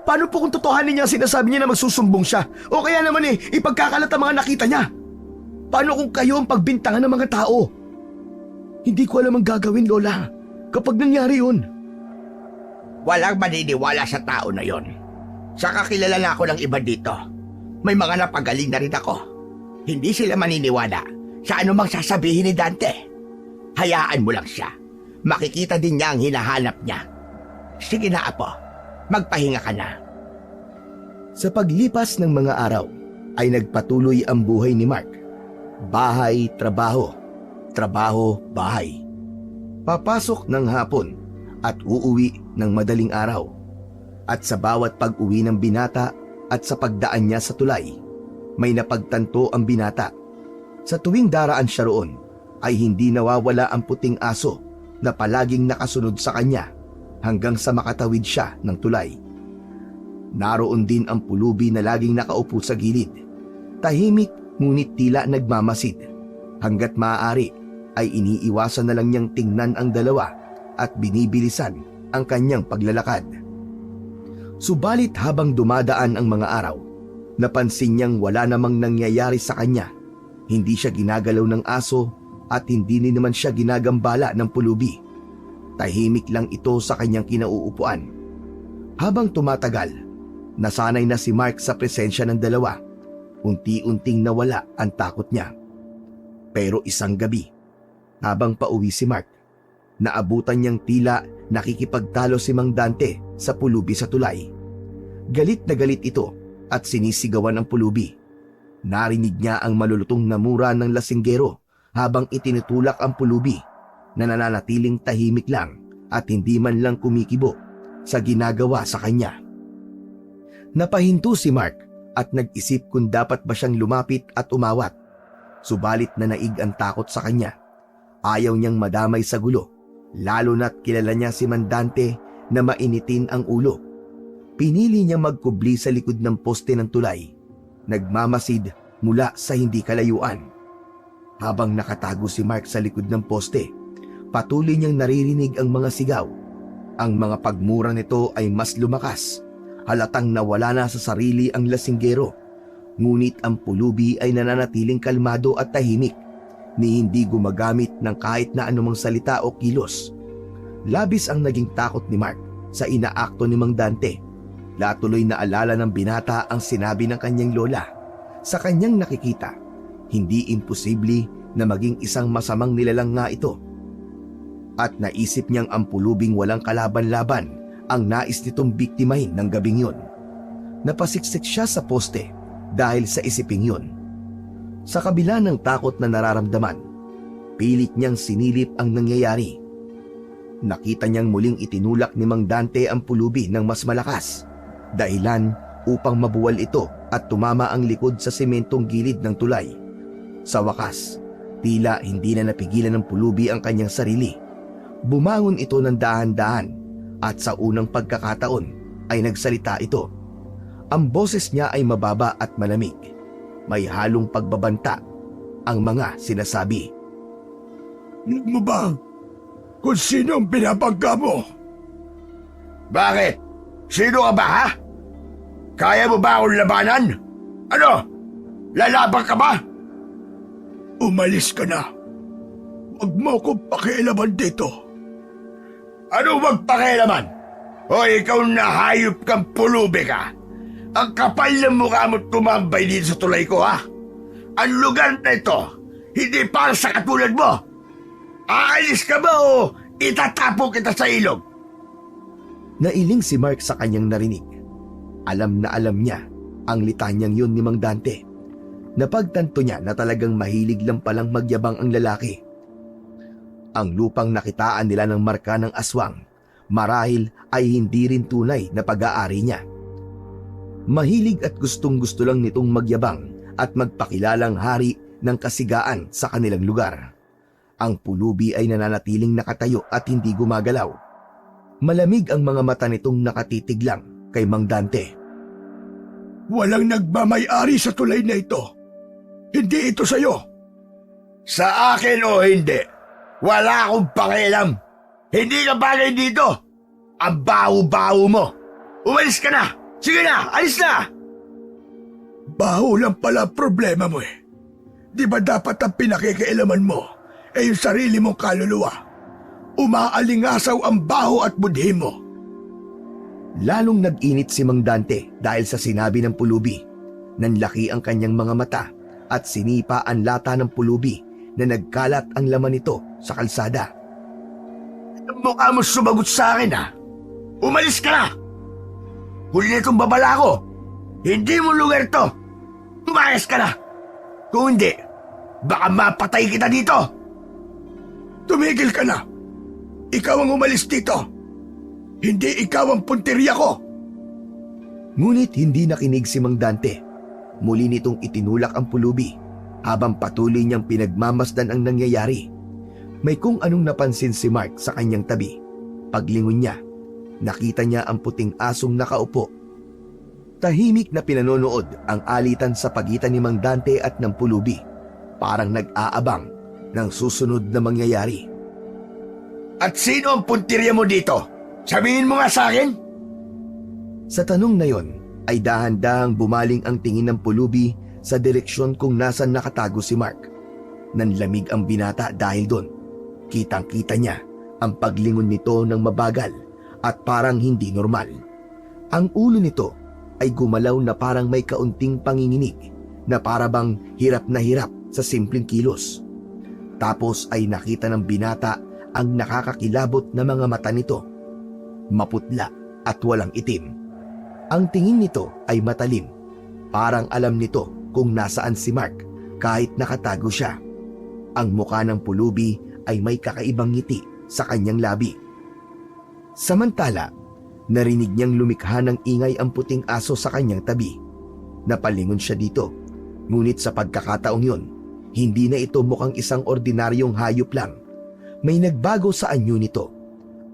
S1: paano po kung totohanin niya ang sinasabi niya na magsusumbong siya? O kaya naman ipagkakalat ang mga nakita niya? Paano kung kayo ang pagbintangan ng mga tao? Hindi ko alam ang gagawin, Lola, kapag nangyari yun.
S3: Walang maniniwala sa tao na yon. Saka kilala na ako ng iba dito. May mga napagaling na rin ako. Hindi sila maniniwala sa anumang sasabihin ni Dante. Hayaan mo lang siya. Makikita din niya ang hinahanap niya. Sige na, Apo. Magpahinga ka na.
S1: Sa paglipas ng mga araw, ay nagpatuloy ang buhay ni Mark. Bahay, trabaho. Trabaho, bahay. Papasok ng hapon at uuwi ng madaling araw. At sa bawat pag-uwi ng binata at sa pagdaan niya sa tulay, may napagtanto ang binata. Sa tuwing daraan siya roon, ay hindi nawawala ang puting aso na palaging nakasunod sa kanya hanggang sa makatawid siya ng tulay. Naroon din ang pulubi na laging nakaupo sa gilid. Tahimik ngunit tila nagmamasid. Hanggat maaari ay iniiwasan na lang niyang tingnan ang dalawa at binibilisan ang kanyang paglalakad. Subalit habang dumadaan ang mga araw, napansin niyang wala namang nangyayari sa kanya. Hindi siya ginagalaw ng aso at hindi din naman siya ginagambala ng pulubi. Tahimik lang ito sa kanyang kinauupuan. Habang tumatagal, nasanay na si Mark sa presensya ng dalawa. Unti-unting nawala ang takot niya. Pero isang gabi, habang pauwi si Mark, naabutan niyang tila nakikipagtalo si Mang Dante sa pulubi sa tulay. Galit na galit ito at sinisigawan ang pulubi. Narinig niya ang malulutong na mura ng lasinggero habang itinutulak ang pulubi na nananatiling tahimik lang at hindi man lang kumikibo sa ginagawa sa kanya. Napahinto si Mark at nag-isip kung dapat ba siyang lumapit at umawat. Subalit nanaig ang takot sa kanya. Ayaw niyang madamay sa gulo, lalo na't kilala niya si Mang Dante na mainitin ang ulo. Pinili niya magkubli sa likod ng poste ng tulay, nagmamasid mula sa hindi kalayuan. Habang nakatago si Mark sa likod ng poste, patuloy niyang naririnig ang mga sigaw. Ang mga pagmura nito ay mas lumakas. Halatang nawala na sa sarili ang lasinggero. Ngunit ang pulubi ay nananatiling kalmado at tahimik, ni hindi gumagamit ng kahit na anumang salita o kilos. Labis ang naging takot ni Mark sa inaakto ni Mang Dante. Latuloy na alala ng binata ang sinabi ng kanyang lola. Sa kanyang nakikita, hindi imposible na maging isang masamang nilalang nga ito. At naisip niyang ang pulubing walang kalaban-laban ang nais nitong biktimahin ng gabing yun. Napasiksik siya sa poste dahil sa isiping yun. Sa kabila ng takot na nararamdaman, pilit niyang sinilip ang nangyayari. Nakita niyang muling itinulak ni Mang Dante ang pulubi ng mas malakas, dahilan upang mabuwal ito at tumama ang likod sa sementong gilid ng tulay. Sa wakas, tila hindi na napigilan ng pulubi ang kanyang sarili. Bumangon ito ng dahan-dahan at sa unang pagkakataon ay nagsalita ito. Ang boses niya ay mababa at malamig. May halong pagbabanta ang mga sinasabi.
S2: Alam mo ba kung sino ang pinapangga mo? Bakit? Sino ka ba, ha? Kaya mo ba akong labanan? Ano? Lalaban ka ba? Umalis ka na. Huwag mo akong pakialaman dito. Ano wag pakialaman? O ikaw na hayop kang pulubi ka? Ang kapal ng mukha mo tumambay dito sa tulay ko, ha? Ang lugar na ito, hindi para sa katulad mo. Aalis ka ba o itatapo kita sa ilog?
S1: Nailing si Mark sa kanyang narinig. Alam na alam niya ang litanyang yun ni Mang Dante. Napagtanto niya na talagang mahilig lang palang magyabang ang lalaki. Ang lupang nakitaan nila ng marka ng aswang, marahil ay hindi rin tunay na pag-aari niya. Mahilig at gustong-gusto lang nitong magyabang at magpakilalang hari ng kasigaan sa kanilang lugar. Ang pulubi ay nananatiling nakatayo at hindi gumagalaw. Malamig ang mga mata nitong nakatitig lang kay Mang Dante.
S2: Walang nagmamay-ari sa tulay na ito. Hindi ito sa'yo. Sa akin o hindi, wala akong pakialam. Hindi ka bagay dito. Ang baho-baho mo. Umalis ka na. Sige na, alis na. Baho lang pala ang problema mo eh. Di ba dapat ang pinakikialaman mo yung sarili mong kaluluwa? Umaalingasaw ang baho at budhi mo.
S1: Lalong nag-init si Mang Dante dahil sa sinabi ng pulubi. Nanlaki ang kanyang mga mata at sinipa ang lata ng pulubi na nagkalat ang laman nito sa kalsada.
S2: Mukha mo sumagot sa akin ha. Umalis ka na. Huli na itong babala ko. Hindi mo lugar to. Tumayas ka na. Kung hindi, baka mapatay kita dito. Tumigil ka na. Ikaw ang umalis dito. Hindi ikaw ang punteriya ko.
S1: Ngunit hindi nakinig si Mang Dante. Muli nitong itinulak ang pulubi habang patuloy niyang pinagmamasdan ang nangyayari. May kung anong napansin si Mark sa kanyang tabi. Paglingon niya, nakita niya ang puting asong nakaupo. Tahimik na pinanonood ang alitan sa pagitan ni Mang Dante at ng pulubi. Parang nag-aabang ng susunod na mangyayari.
S2: At sino ang punteriya mo dito? Sabihin mo nga sa akin.
S1: Sa tanong na yon ay dahan-dahang bumaling ang tingin ng pulubi sa direksyon kung nasan nakatago si Mark. Nanlamig ang binata dahil doon. Kitang-kita niya ang paglingon nito ng mabagal at parang hindi normal. Ang ulo nito ay gumalaw na parang may kaunting panginginig na parabang hirap na hirap sa simpleng kilos. Tapos ay nakita ng binata ang nakakakilabot na mga mata nito. Maputla at walang itim. Ang tingin nito ay matalim. Parang alam nito kung nasaan si Mark kahit nakatago siya. Ang mukha ng pulubi ay may kakaibang ngiti sa kanyang labi. Samantala, narinig niyang lumikha ng ingay ang puting aso sa kanyang tabi. Napalingon siya dito. Ngunit sa pagkakataong yon, hindi na ito mukhang isang ordinaryong hayop lang. May nagbago sa anyo nito.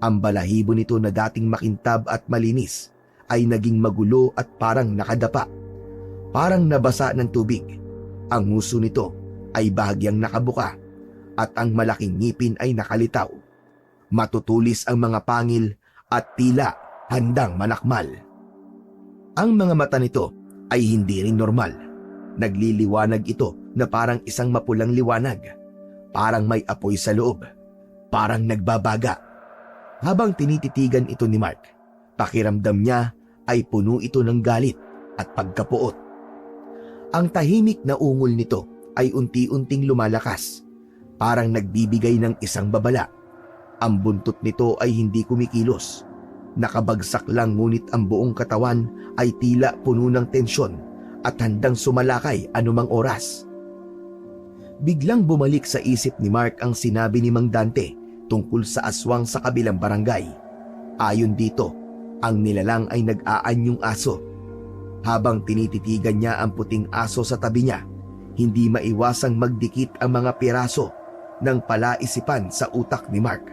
S1: Ang balahibo nito na dating makintab at malinis ay naging magulo at parang nakadapa. Parang nabasa ng tubig. Ang nguso nito ay bahagyang nakabuka at ang malaking ngipin ay nakalitaw. Matutulis ang mga pangil at tila handang manakmal. Ang mga mata nito ay hindi rin normal. Nagliliwanag ito na parang isang mapulang liwanag. Parang may apoy sa loob. Parang nagbabaga. Habang tinititigan ito ni Mark, pakiramdam niya ay puno ito ng galit at pagkapuot. Ang tahimik na ungol nito ay unti-unting lumalakas. Parang nagbibigay ng isang babala. Ang buntot nito ay hindi kumikilos. Nakabagsak lang ngunit ang buong katawan ay tila puno ng tensyon at handang sumalakay anumang oras. Biglang bumalik sa isip ni Mark ang sinabi ni Mang Dante tungkol sa aswang sa kabilang barangay. Ayon dito, ang nilalang ay nag-aanyong aso. Habang tinititigan niya ang puting aso sa tabi niya, hindi maiwasang magdikit ang mga piraso ng palaisipan sa utak ni Mark.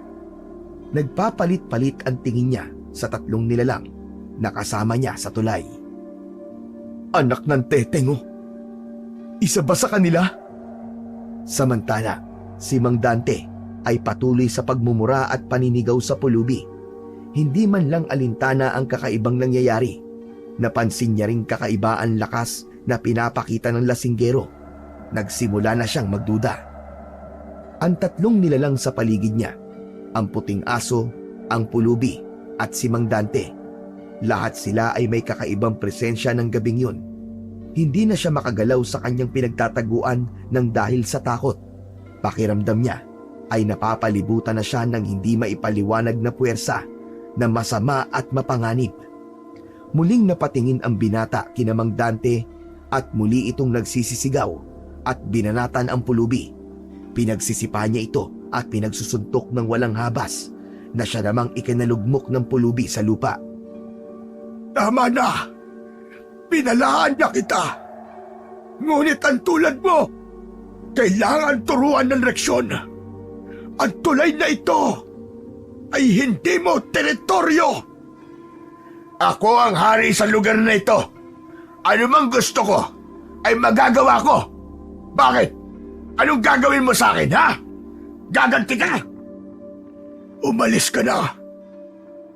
S1: Nagpapalit-palit ang tingin niya sa tatlong nilalang na kasama niya sa tulay. Anak ng teteng oh! Isa ba sa kanila? Samantala, si Mang Dante ay patuloy sa pagmumura at paninigaw sa pulubi. Hindi man lang alintana ang kakaibang nangyayari. Napansin niya ring kakaibaan lakas na pinapakita ng lasinggero. Nagsimula na siyang magduda. Ang tatlong nilalang sa paligid niya, ang puting aso, ang pulubi at si Mang Dante. Lahat sila ay may kakaibang presensya ng gabing yun. Hindi na siya makagalaw sa kanyang pinagtataguan ng dahil sa takot. Pakiramdam niya ay napapalibutan na siya ng hindi maipaliwanag na puwersa na masama at mapanganib. Muling napatingin ang binata kina Mang Dante at muli itong nagsisisigaw at binanatan ang pulubi. Pinagsisipa niya ito at pinagsusuntok ng walang habas na siya namang ikinalugmok ng pulubi sa lupa.
S2: Tama na! Pinalaan niya kita! Ngunit ang tulad mo, kailangan turuan ng leksyon. Ang tulay na ito ay hindi mo teritoryo. Ako ang hari sa lugar na ito. Ano mang gusto ko ay magagawa ko. Bakit? Anong gagawin mo sa akin, ha? Gaganti ka? Umalis ka na.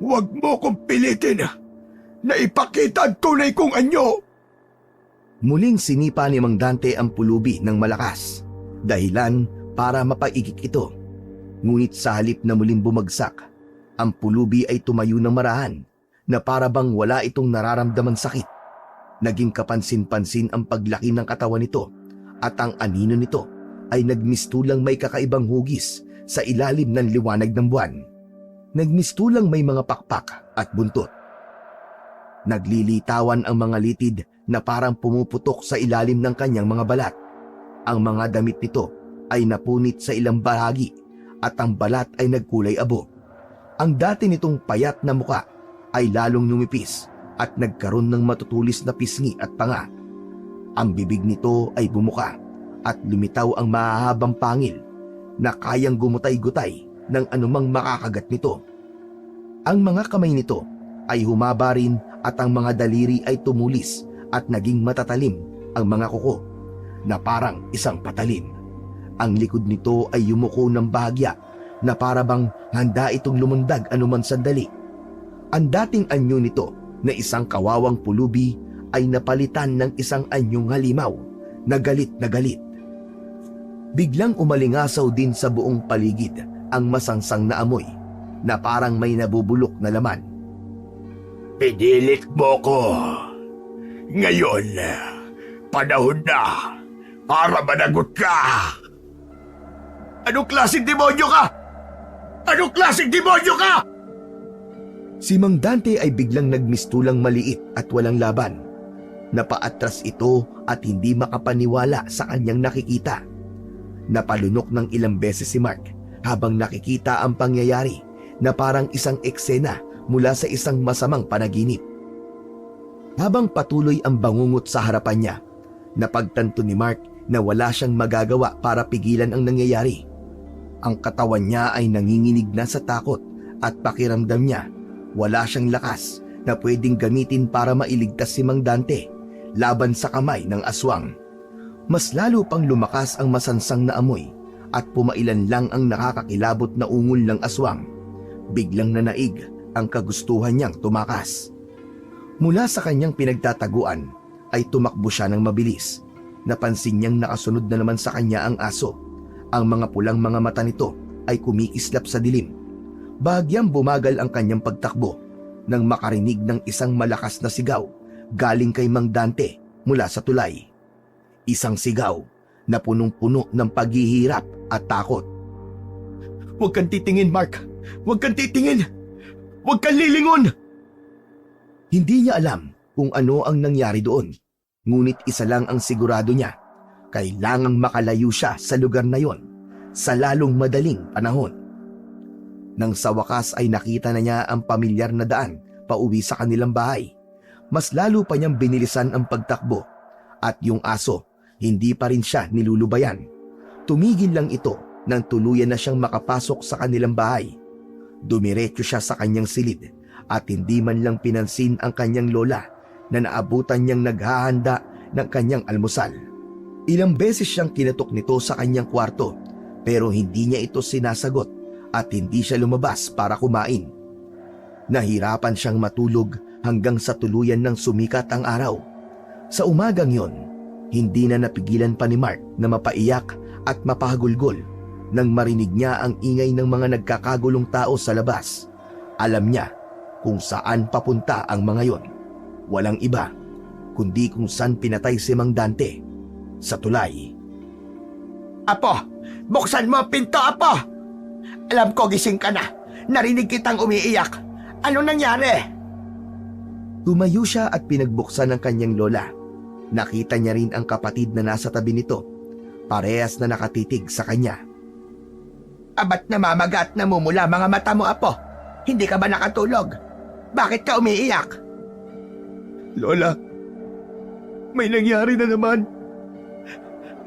S2: Huwag mo kong pilitin na ipakita ang tunay kong anyo.
S1: Muling sinipa ni Mang Dante ang pulubi ng malakas, dahilan para mapaigik ito. Ngunit sa halip na muling bumagsak, ang pulubi ay tumayo ng marahan na para bang wala itong nararamdamang sakit. Naging kapansin-pansin ang paglaki ng katawan nito at ang anino nito ay nagmistulang may kakaibang hugis sa ilalim ng liwanag ng buwan. Nagmistulang may mga pakpak at buntot. Naglilitawan ang mga litid na parang pumuputok sa ilalim ng kanyang mga balat. Ang mga damit nito ay napunit sa ilang bahagi at ang balat ay nagkulay abo. Ang dati nitong payat na muka ay lalong numipis at nagkaroon ng matutulis na pisngi at panga. Ang bibig nito ay bumuka at lumitaw ang mahahabang pangil na kayang gumutay-gutay ng anumang makakagat nito. Ang mga kamay nito ay humaba rin at ang mga daliri ay tumulis at naging matatalim ang mga kuko na parang isang patalim. Ang likod nito ay yumuko ng bahagya na para bang handa itong lumundag anuman sandali. Ang dating anyo nito na isang kawawang pulubi ay napalitan ng isang anyong halimaw na galit na galit. Biglang umalingasaw din sa buong paligid ang masangsang na amoy na parang may nabubulok na laman.
S2: Pinilit mo ko. Ngayon, panahon na para managot ka. Anong klaseng demonyo ka? Anong klaseng demonyo ka?
S1: Si Mang Dante ay biglang nagmistulang maliit at walang laban. Napaatras ito at hindi makapaniwala sa kanyang nakikita. Napalunok ng ilang beses si Mark habang nakikita ang pangyayari na parang isang eksena mula sa isang masamang panaginip. Habang patuloy ang bangungot sa harapan niya, napagtanto ni Mark na wala siyang magagawa para pigilan ang nangyayari. Ang katawan niya ay nanginginig na sa takot at pakiramdam niya wala siyang lakas na pwedeng gamitin para mailigtas si Mang Dante laban sa kamay ng aswang. Mas lalo pang lumakas ang masansang na amoy at pumailan lang ang nakakakilabot na ungol ng aswang. Biglang nanaig ang kagustuhan niyang tumakas. Mula sa kanyang pinagtataguan ay tumakbo siya ng mabilis. Napansin niyang nakasunod na naman sa kanya ang aso. Ang mga pulang mga mata nito ay kumikislap sa dilim. Bahagyang bumagal ang kanyang pagtakbo nang makarinig ng isang malakas na sigaw galing kay Mang Dante mula sa tulay. Isang sigaw na punong-puno ng paghihirap at takot.
S2: Huwag kang titingin, Mark. Huwag kang titingin. Huwag kang lilingon.
S1: Hindi niya alam kung ano ang nangyari doon. Ngunit isa lang ang sigurado niya. Kailangang makalayo siya sa lugar na yon sa lalong madaling panahon. Nang sa wakas ay nakita na niya ang pamilyar na daan pauwi sa kanilang bahay. Mas lalo pa niyang binilisan ang pagtakbo at yung aso hindi pa rin siya nilulubayan. Tumigil lang ito nang tuluyan na siyang makapasok sa kanilang bahay. Dumiretso siya sa kanyang silid at hindi man lang pinansin ang kanyang lola na naabutan niyang naghahanda ng kanyang almusal. Ilang beses siyang kinatok nito sa kanyang kwarto pero hindi niya ito sinasagot at hindi siya lumabas para kumain. Nahirapan siyang matulog hanggang sa tuluyan ng sumikat ang araw. Sa umagang yon, hindi na napigilan pa ni Mark na mapaiyak at mapahagulgol nang marinig niya ang ingay ng mga nagkakagulong tao sa labas. Alam niya kung saan papunta ang mga yon. Walang iba kundi kung saan pinatay si Mang Dante, sa tulay.
S3: Apo, buksan mo ang pinto, Apo! Alam ko gising ka na. Narinig kitang umiiyak. Anong nangyari?
S1: Tumayo siya at pinagbuksan ng kanyang lola. Nakita niya rin ang kapatid na nasa tabi nito. Parehas na nakatitig sa kanya.
S3: Abat namamaga at namumula mga mata mo, Apo? Hindi ka ba nakatulog? Bakit ka umiiyak?
S2: Lola, may nangyari na naman.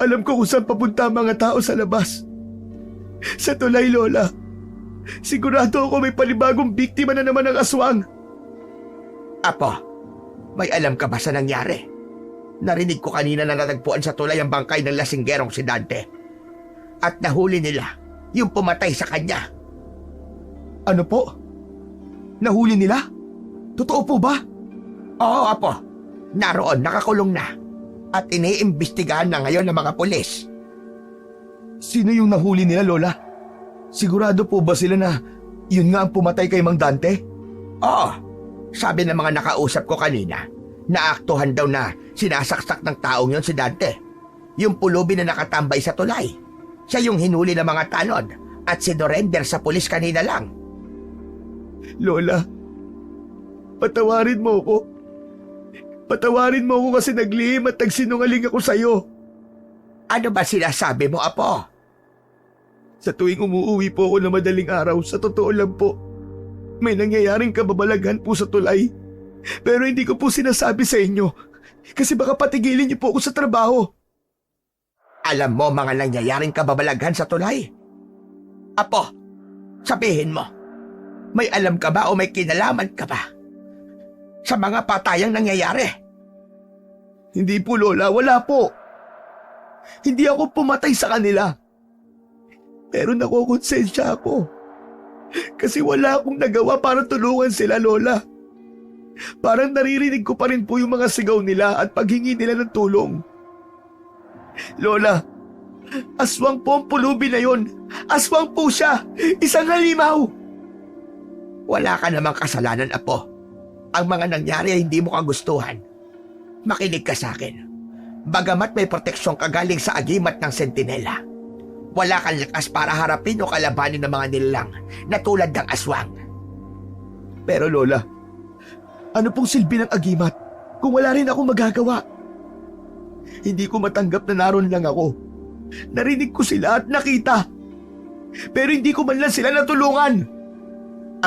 S2: Alam ko kung saan papunta ang mga tao sa labas.
S1: Sa tulay, Lola. Sigurado ako may panibagong biktima na naman ng aswang.
S3: Apo, may alam ka ba sa nangyari? Narinig ko kanina na natagpuan sa tulay ang bangkay ng lasinggerong si Dante. At nahuli nila yung pumatay sa kanya.
S1: Ano po? Nahuli nila? Totoo po ba?
S3: Oo, Apo. Naroon, nakakulong na. At iniimbestigahan na ngayon ng mga pulis.
S1: Sino yung nahuli nila, Lola? Sigurado po ba sila na yun nga ang pumatay kay Mang Dante?
S3: Oo, sabi ng mga nakausap ko kanina, naaktuhan daw na sinasaksak ng taong yon si Dante. Yung pulubi na nakatambay sa tulay. Siya yung hinuli ng mga tanod at sinurrender sa pulis kanina lang.
S1: Lola, patawarin mo ako. Patawarin mo ako kasi naglihim at nagsinungaling ako sa'yo.
S3: Ano ba sinasabi mo, Apo?
S1: Sa tuwing umuuwi po ako na madaling araw, sa totoo lang po, may nangyayaring kababalaghan po sa tulay. Pero hindi ko po sinasabi sa inyo kasi baka patigilin niyo po ako sa trabaho.
S3: Alam mo mga nangyayaring kababalaghan sa tulay? Apo, sabihin mo, may alam ka ba o may kinalaman ka ba sa mga patayang nangyayari?
S1: Hindi po, Lola, wala po. Hindi ako pumatay sa kanila. Pero nakukonsensya ako. Kasi wala akong nagawa para tulungan sila, Lola. Parang naririnig ko pa rin po yung mga sigaw nila at paghingi nila ng tulong. Lola, aswang po ang pulubi na yon. Aswang po siya. Isang halimaw.
S3: Wala ka namang kasalanan, Apo. Ang mga nangyari ay hindi mo kagustuhan. Makinig ka sa akin. Bagamat may proteksyon ka galing sa agimat ng sentinela, wala kang lakas para harapin o kalabanin ng mga nilalang na tulad ng aswang.
S1: Pero Lola, ano pong silbi ng agimat kung wala rin akong magagawa? Hindi ko matanggap na naroon lang ako. Narinig ko sila at nakita. Pero hindi ko man lang sila natulungan.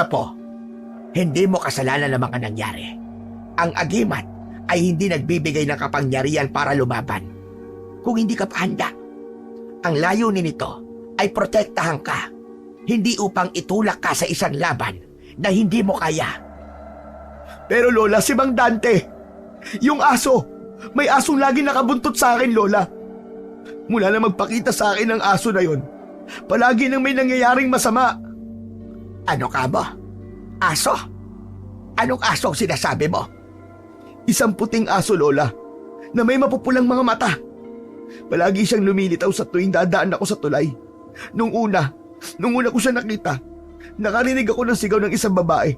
S3: Apo, hindi mo kasalanan ng mga nangyari. Ang agimat ay hindi nagbibigay ng kapangyarihan para lumaban kung hindi ka pa handa. Ang layunin nito ay protektahan ka, hindi upang itulak ka sa isang laban na hindi mo kaya.
S1: Pero Lola, si Mang Dante, yung aso, may asong lagi nakabuntot sa akin, Lola. Mula na magpakita sa akin ang aso na yon, palagi nang may nangyayaring masama.
S3: Ano ka mo? Aso? Anong aso ang sinasabi mo?
S1: Isang puting aso, Lola, na may mapupulang mga mata. Palagi siyang lumilitaw sa tuwing dadaan ako sa tulay. Nung una ko siya nakita, nakarinig ako ng sigaw ng isang babae.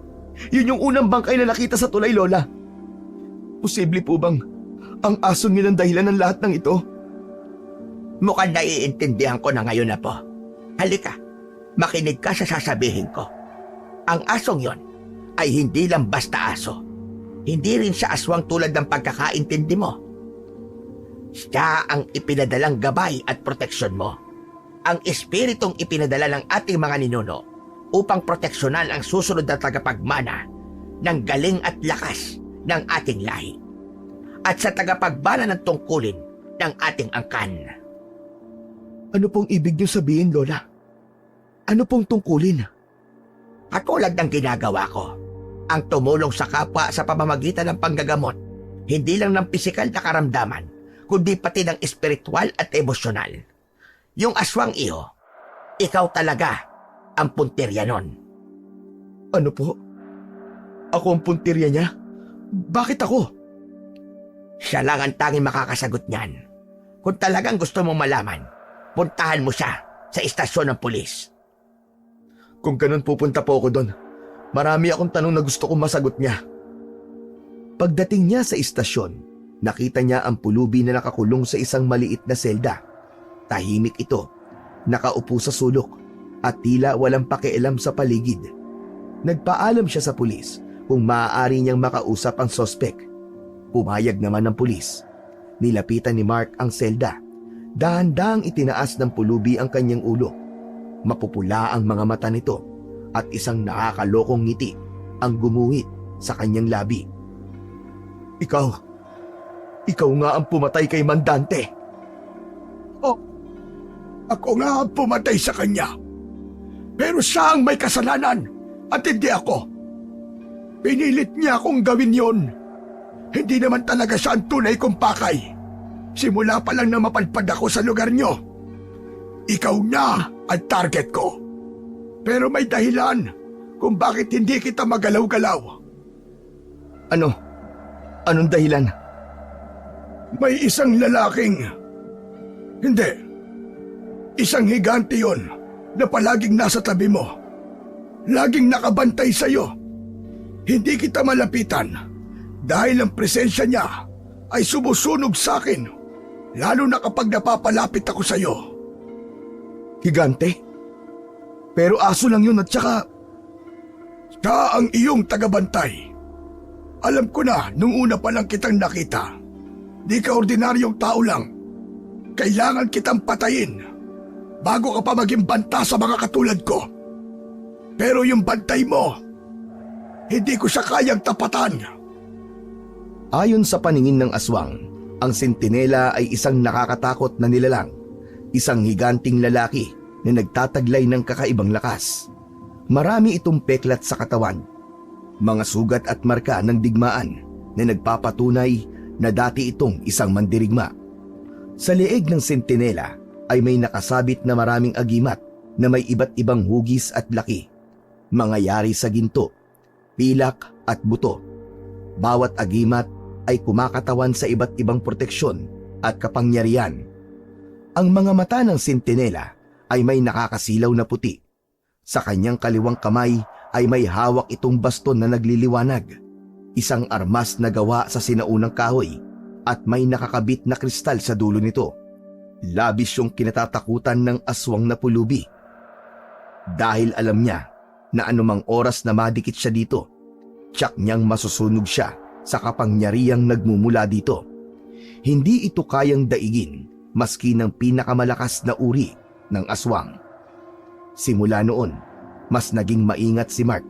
S1: Yun yung unang bangkay na nakita sa tulay, Lola. Posible po bang ang asong yun ang dahilan ng lahat ng ito?
S3: Mukhang naiintindihan ko na ngayon, Apo. Halika, makinig ka sa sasabihin ko. Ang asong yon ay hindi lang basta aso. Hindi rin siya aswang tulad ng pagkakaintindi mo. Siya ang ipinadalang gabay at proteksyon mo. Ang espiritong ipinadala ng ating mga ninuno upang proteksyonan ang susunod na tagapagmana ng galing at lakas ng ating lahi at sa tagapagbana ng tungkulin ng ating angkan.
S1: Ano pong ibig niyo sabihin, Lola? Ano pong tungkulin?
S3: Katulad ng ginagawa ko, ang tumulong sa kapwa sa pamamagitan ng panggagamot, hindi lang ng pisikal na karamdaman, kundi pati ng espiritual at emosyonal. Yung aswang iho, ikaw talaga ang puntirya nun.
S1: Ano po? Ako ang puntirya niya? Bakit ako?
S3: Siya lang ang tanging makakasagot niyan. Kung talagang gusto mong malaman, puntahan mo siya sa istasyon ng pulis.
S1: Kung ganun pupunta po ako doon. Marami akong tanong na gusto kong masagot niya. Pagdating niya sa istasyon, nakita niya ang pulubi na nakakulong sa isang maliit na selda. Tahimik ito, nakaupo sa sulok at tila walang pakialam sa paligid. Nagpaalam siya sa pulis kung maaari niyang makausap ang sospek. Pumayag naman ng pulis. Nilapitan ni Mark ang selda. Dahan-dahang itinaas ng pulubi ang kanyang ulo. Mapupula ang mga mata nito at isang nakakalokong ngiti ang gumuhit sa kanyang labi. Ikaw nga ang pumatay kay Mang Dante.
S2: Oh, ako nga ang pumatay sa kanya.
S4: Pero siya ang may kasalanan at hindi ako. Pinilit niya akong gawin yon. Hindi naman talaga siya ang tunay kong pakay. Simula pa lang na mapadpad ako sa lugar niyo. Ikaw na ang target ko. Pero may dahilan kung bakit hindi kita magalaw-galaw.
S1: Ano? Anong dahilan?
S4: May isang lalaking... Hindi. Isang higante yon na palaging nasa tabi mo. Laging nakabantay sa'yo. Hindi kita malapitan dahil ang presensya niya ay sumusunog sa akin, lalo na kapag napapalapit ako sa'yo.
S1: Higante? Pero aso lang yun at saka...
S4: Siya ang iyong tagabantay. Alam ko na nung una pa lang kitang nakita. Di ka ordinaryong tao lang. Kailangan kitang patayin bago ka pa maging banta sa mga katulad ko. Pero yung bantay mo, hindi ko siya kayang tapatan.
S1: Ayon sa paningin ng aswang, ang sentinela ay isang nakakatakot na nilalang, isang higanting lalaki na nagtataglay ng kakaibang lakas. Marami itong peklat sa katawan, mga sugat at marka ng digmaan na nagpapatunay na dati itong isang mandirigma. Sa leeg ng sentinela ay may nakasabit na maraming agimat na may iba't ibang hugis at laki, mga yari sa ginto, pilak at buto. Bawat agimat ay kumakatawan sa iba't ibang proteksyon at kapangyarihan. Ang mga mata ng sentinela ay may nakakasilaw na puti. Sa kanyang kaliwang kamay ay may hawak itong baston na nagliliwanag, isang armas na gawa sa sinaunang kahoy at may nakakabit na kristal sa dulo nito. Labis yung kinatatakutan ng aswang na pulubi. Dahil alam niya na anumang oras na madikit siya dito, tiyak niyang masusunog siya sa kapangyarihang nagmumula dito. Hindi ito kayang daigin maski ng pinakamalakas na uri ng aswang. Simula noon, mas naging maingat si Mark.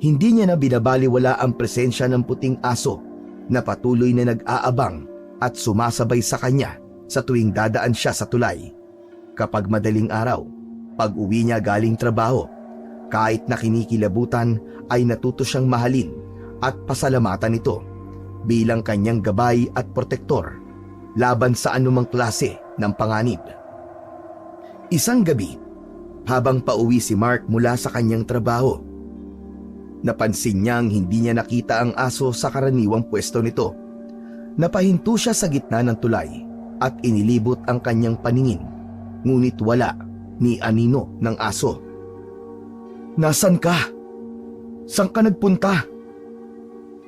S1: Hindi niya na binabaliwala ang presensya ng puting aso na patuloy na nag-aabang at sumasabay sa kanya sa tuwing dadaan siya sa tulay. Kapag madaling araw, pag-uwi niya galing trabaho, kahit na kinikilabutan ay natuto siyang mahalin at pasalamatan ito bilang kanyang gabay at protektor laban sa anumang klase ng panganib. Isang gabi, habang pauwi si Mark mula sa kanyang trabaho, napansin niyang hindi niya nakita ang aso sa karaniwang pwesto nito. Napahinto siya sa gitna ng tulay at inilibot ang kanyang paningin, ngunit wala ni anino ng aso. "Nasaan ka? Saan ka nagpunta?"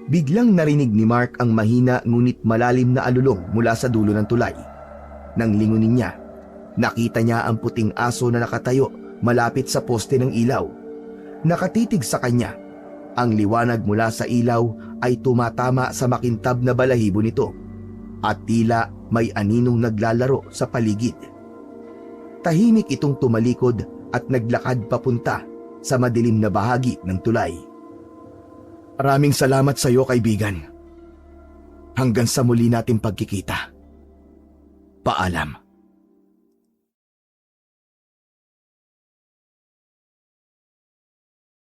S1: Biglang narinig ni Mark ang mahina ngunit malalim na alulong mula sa dulo ng tulay. Nang lingunin niya, nakita niya ang puting aso na nakatayo malapit sa poste ng ilaw. Nakatitig sa kanya. Ang liwanag mula sa ilaw ay tumatama sa makintab na balahibo nito at tila may aninong naglalaro sa paligid. Tahimik itong tumalikod at naglakad papunta sa madilim na bahagi ng tulay. "Maraming salamat sa iyo, kaibigan. Hanggang sa muli nating pagkikita. Paalam."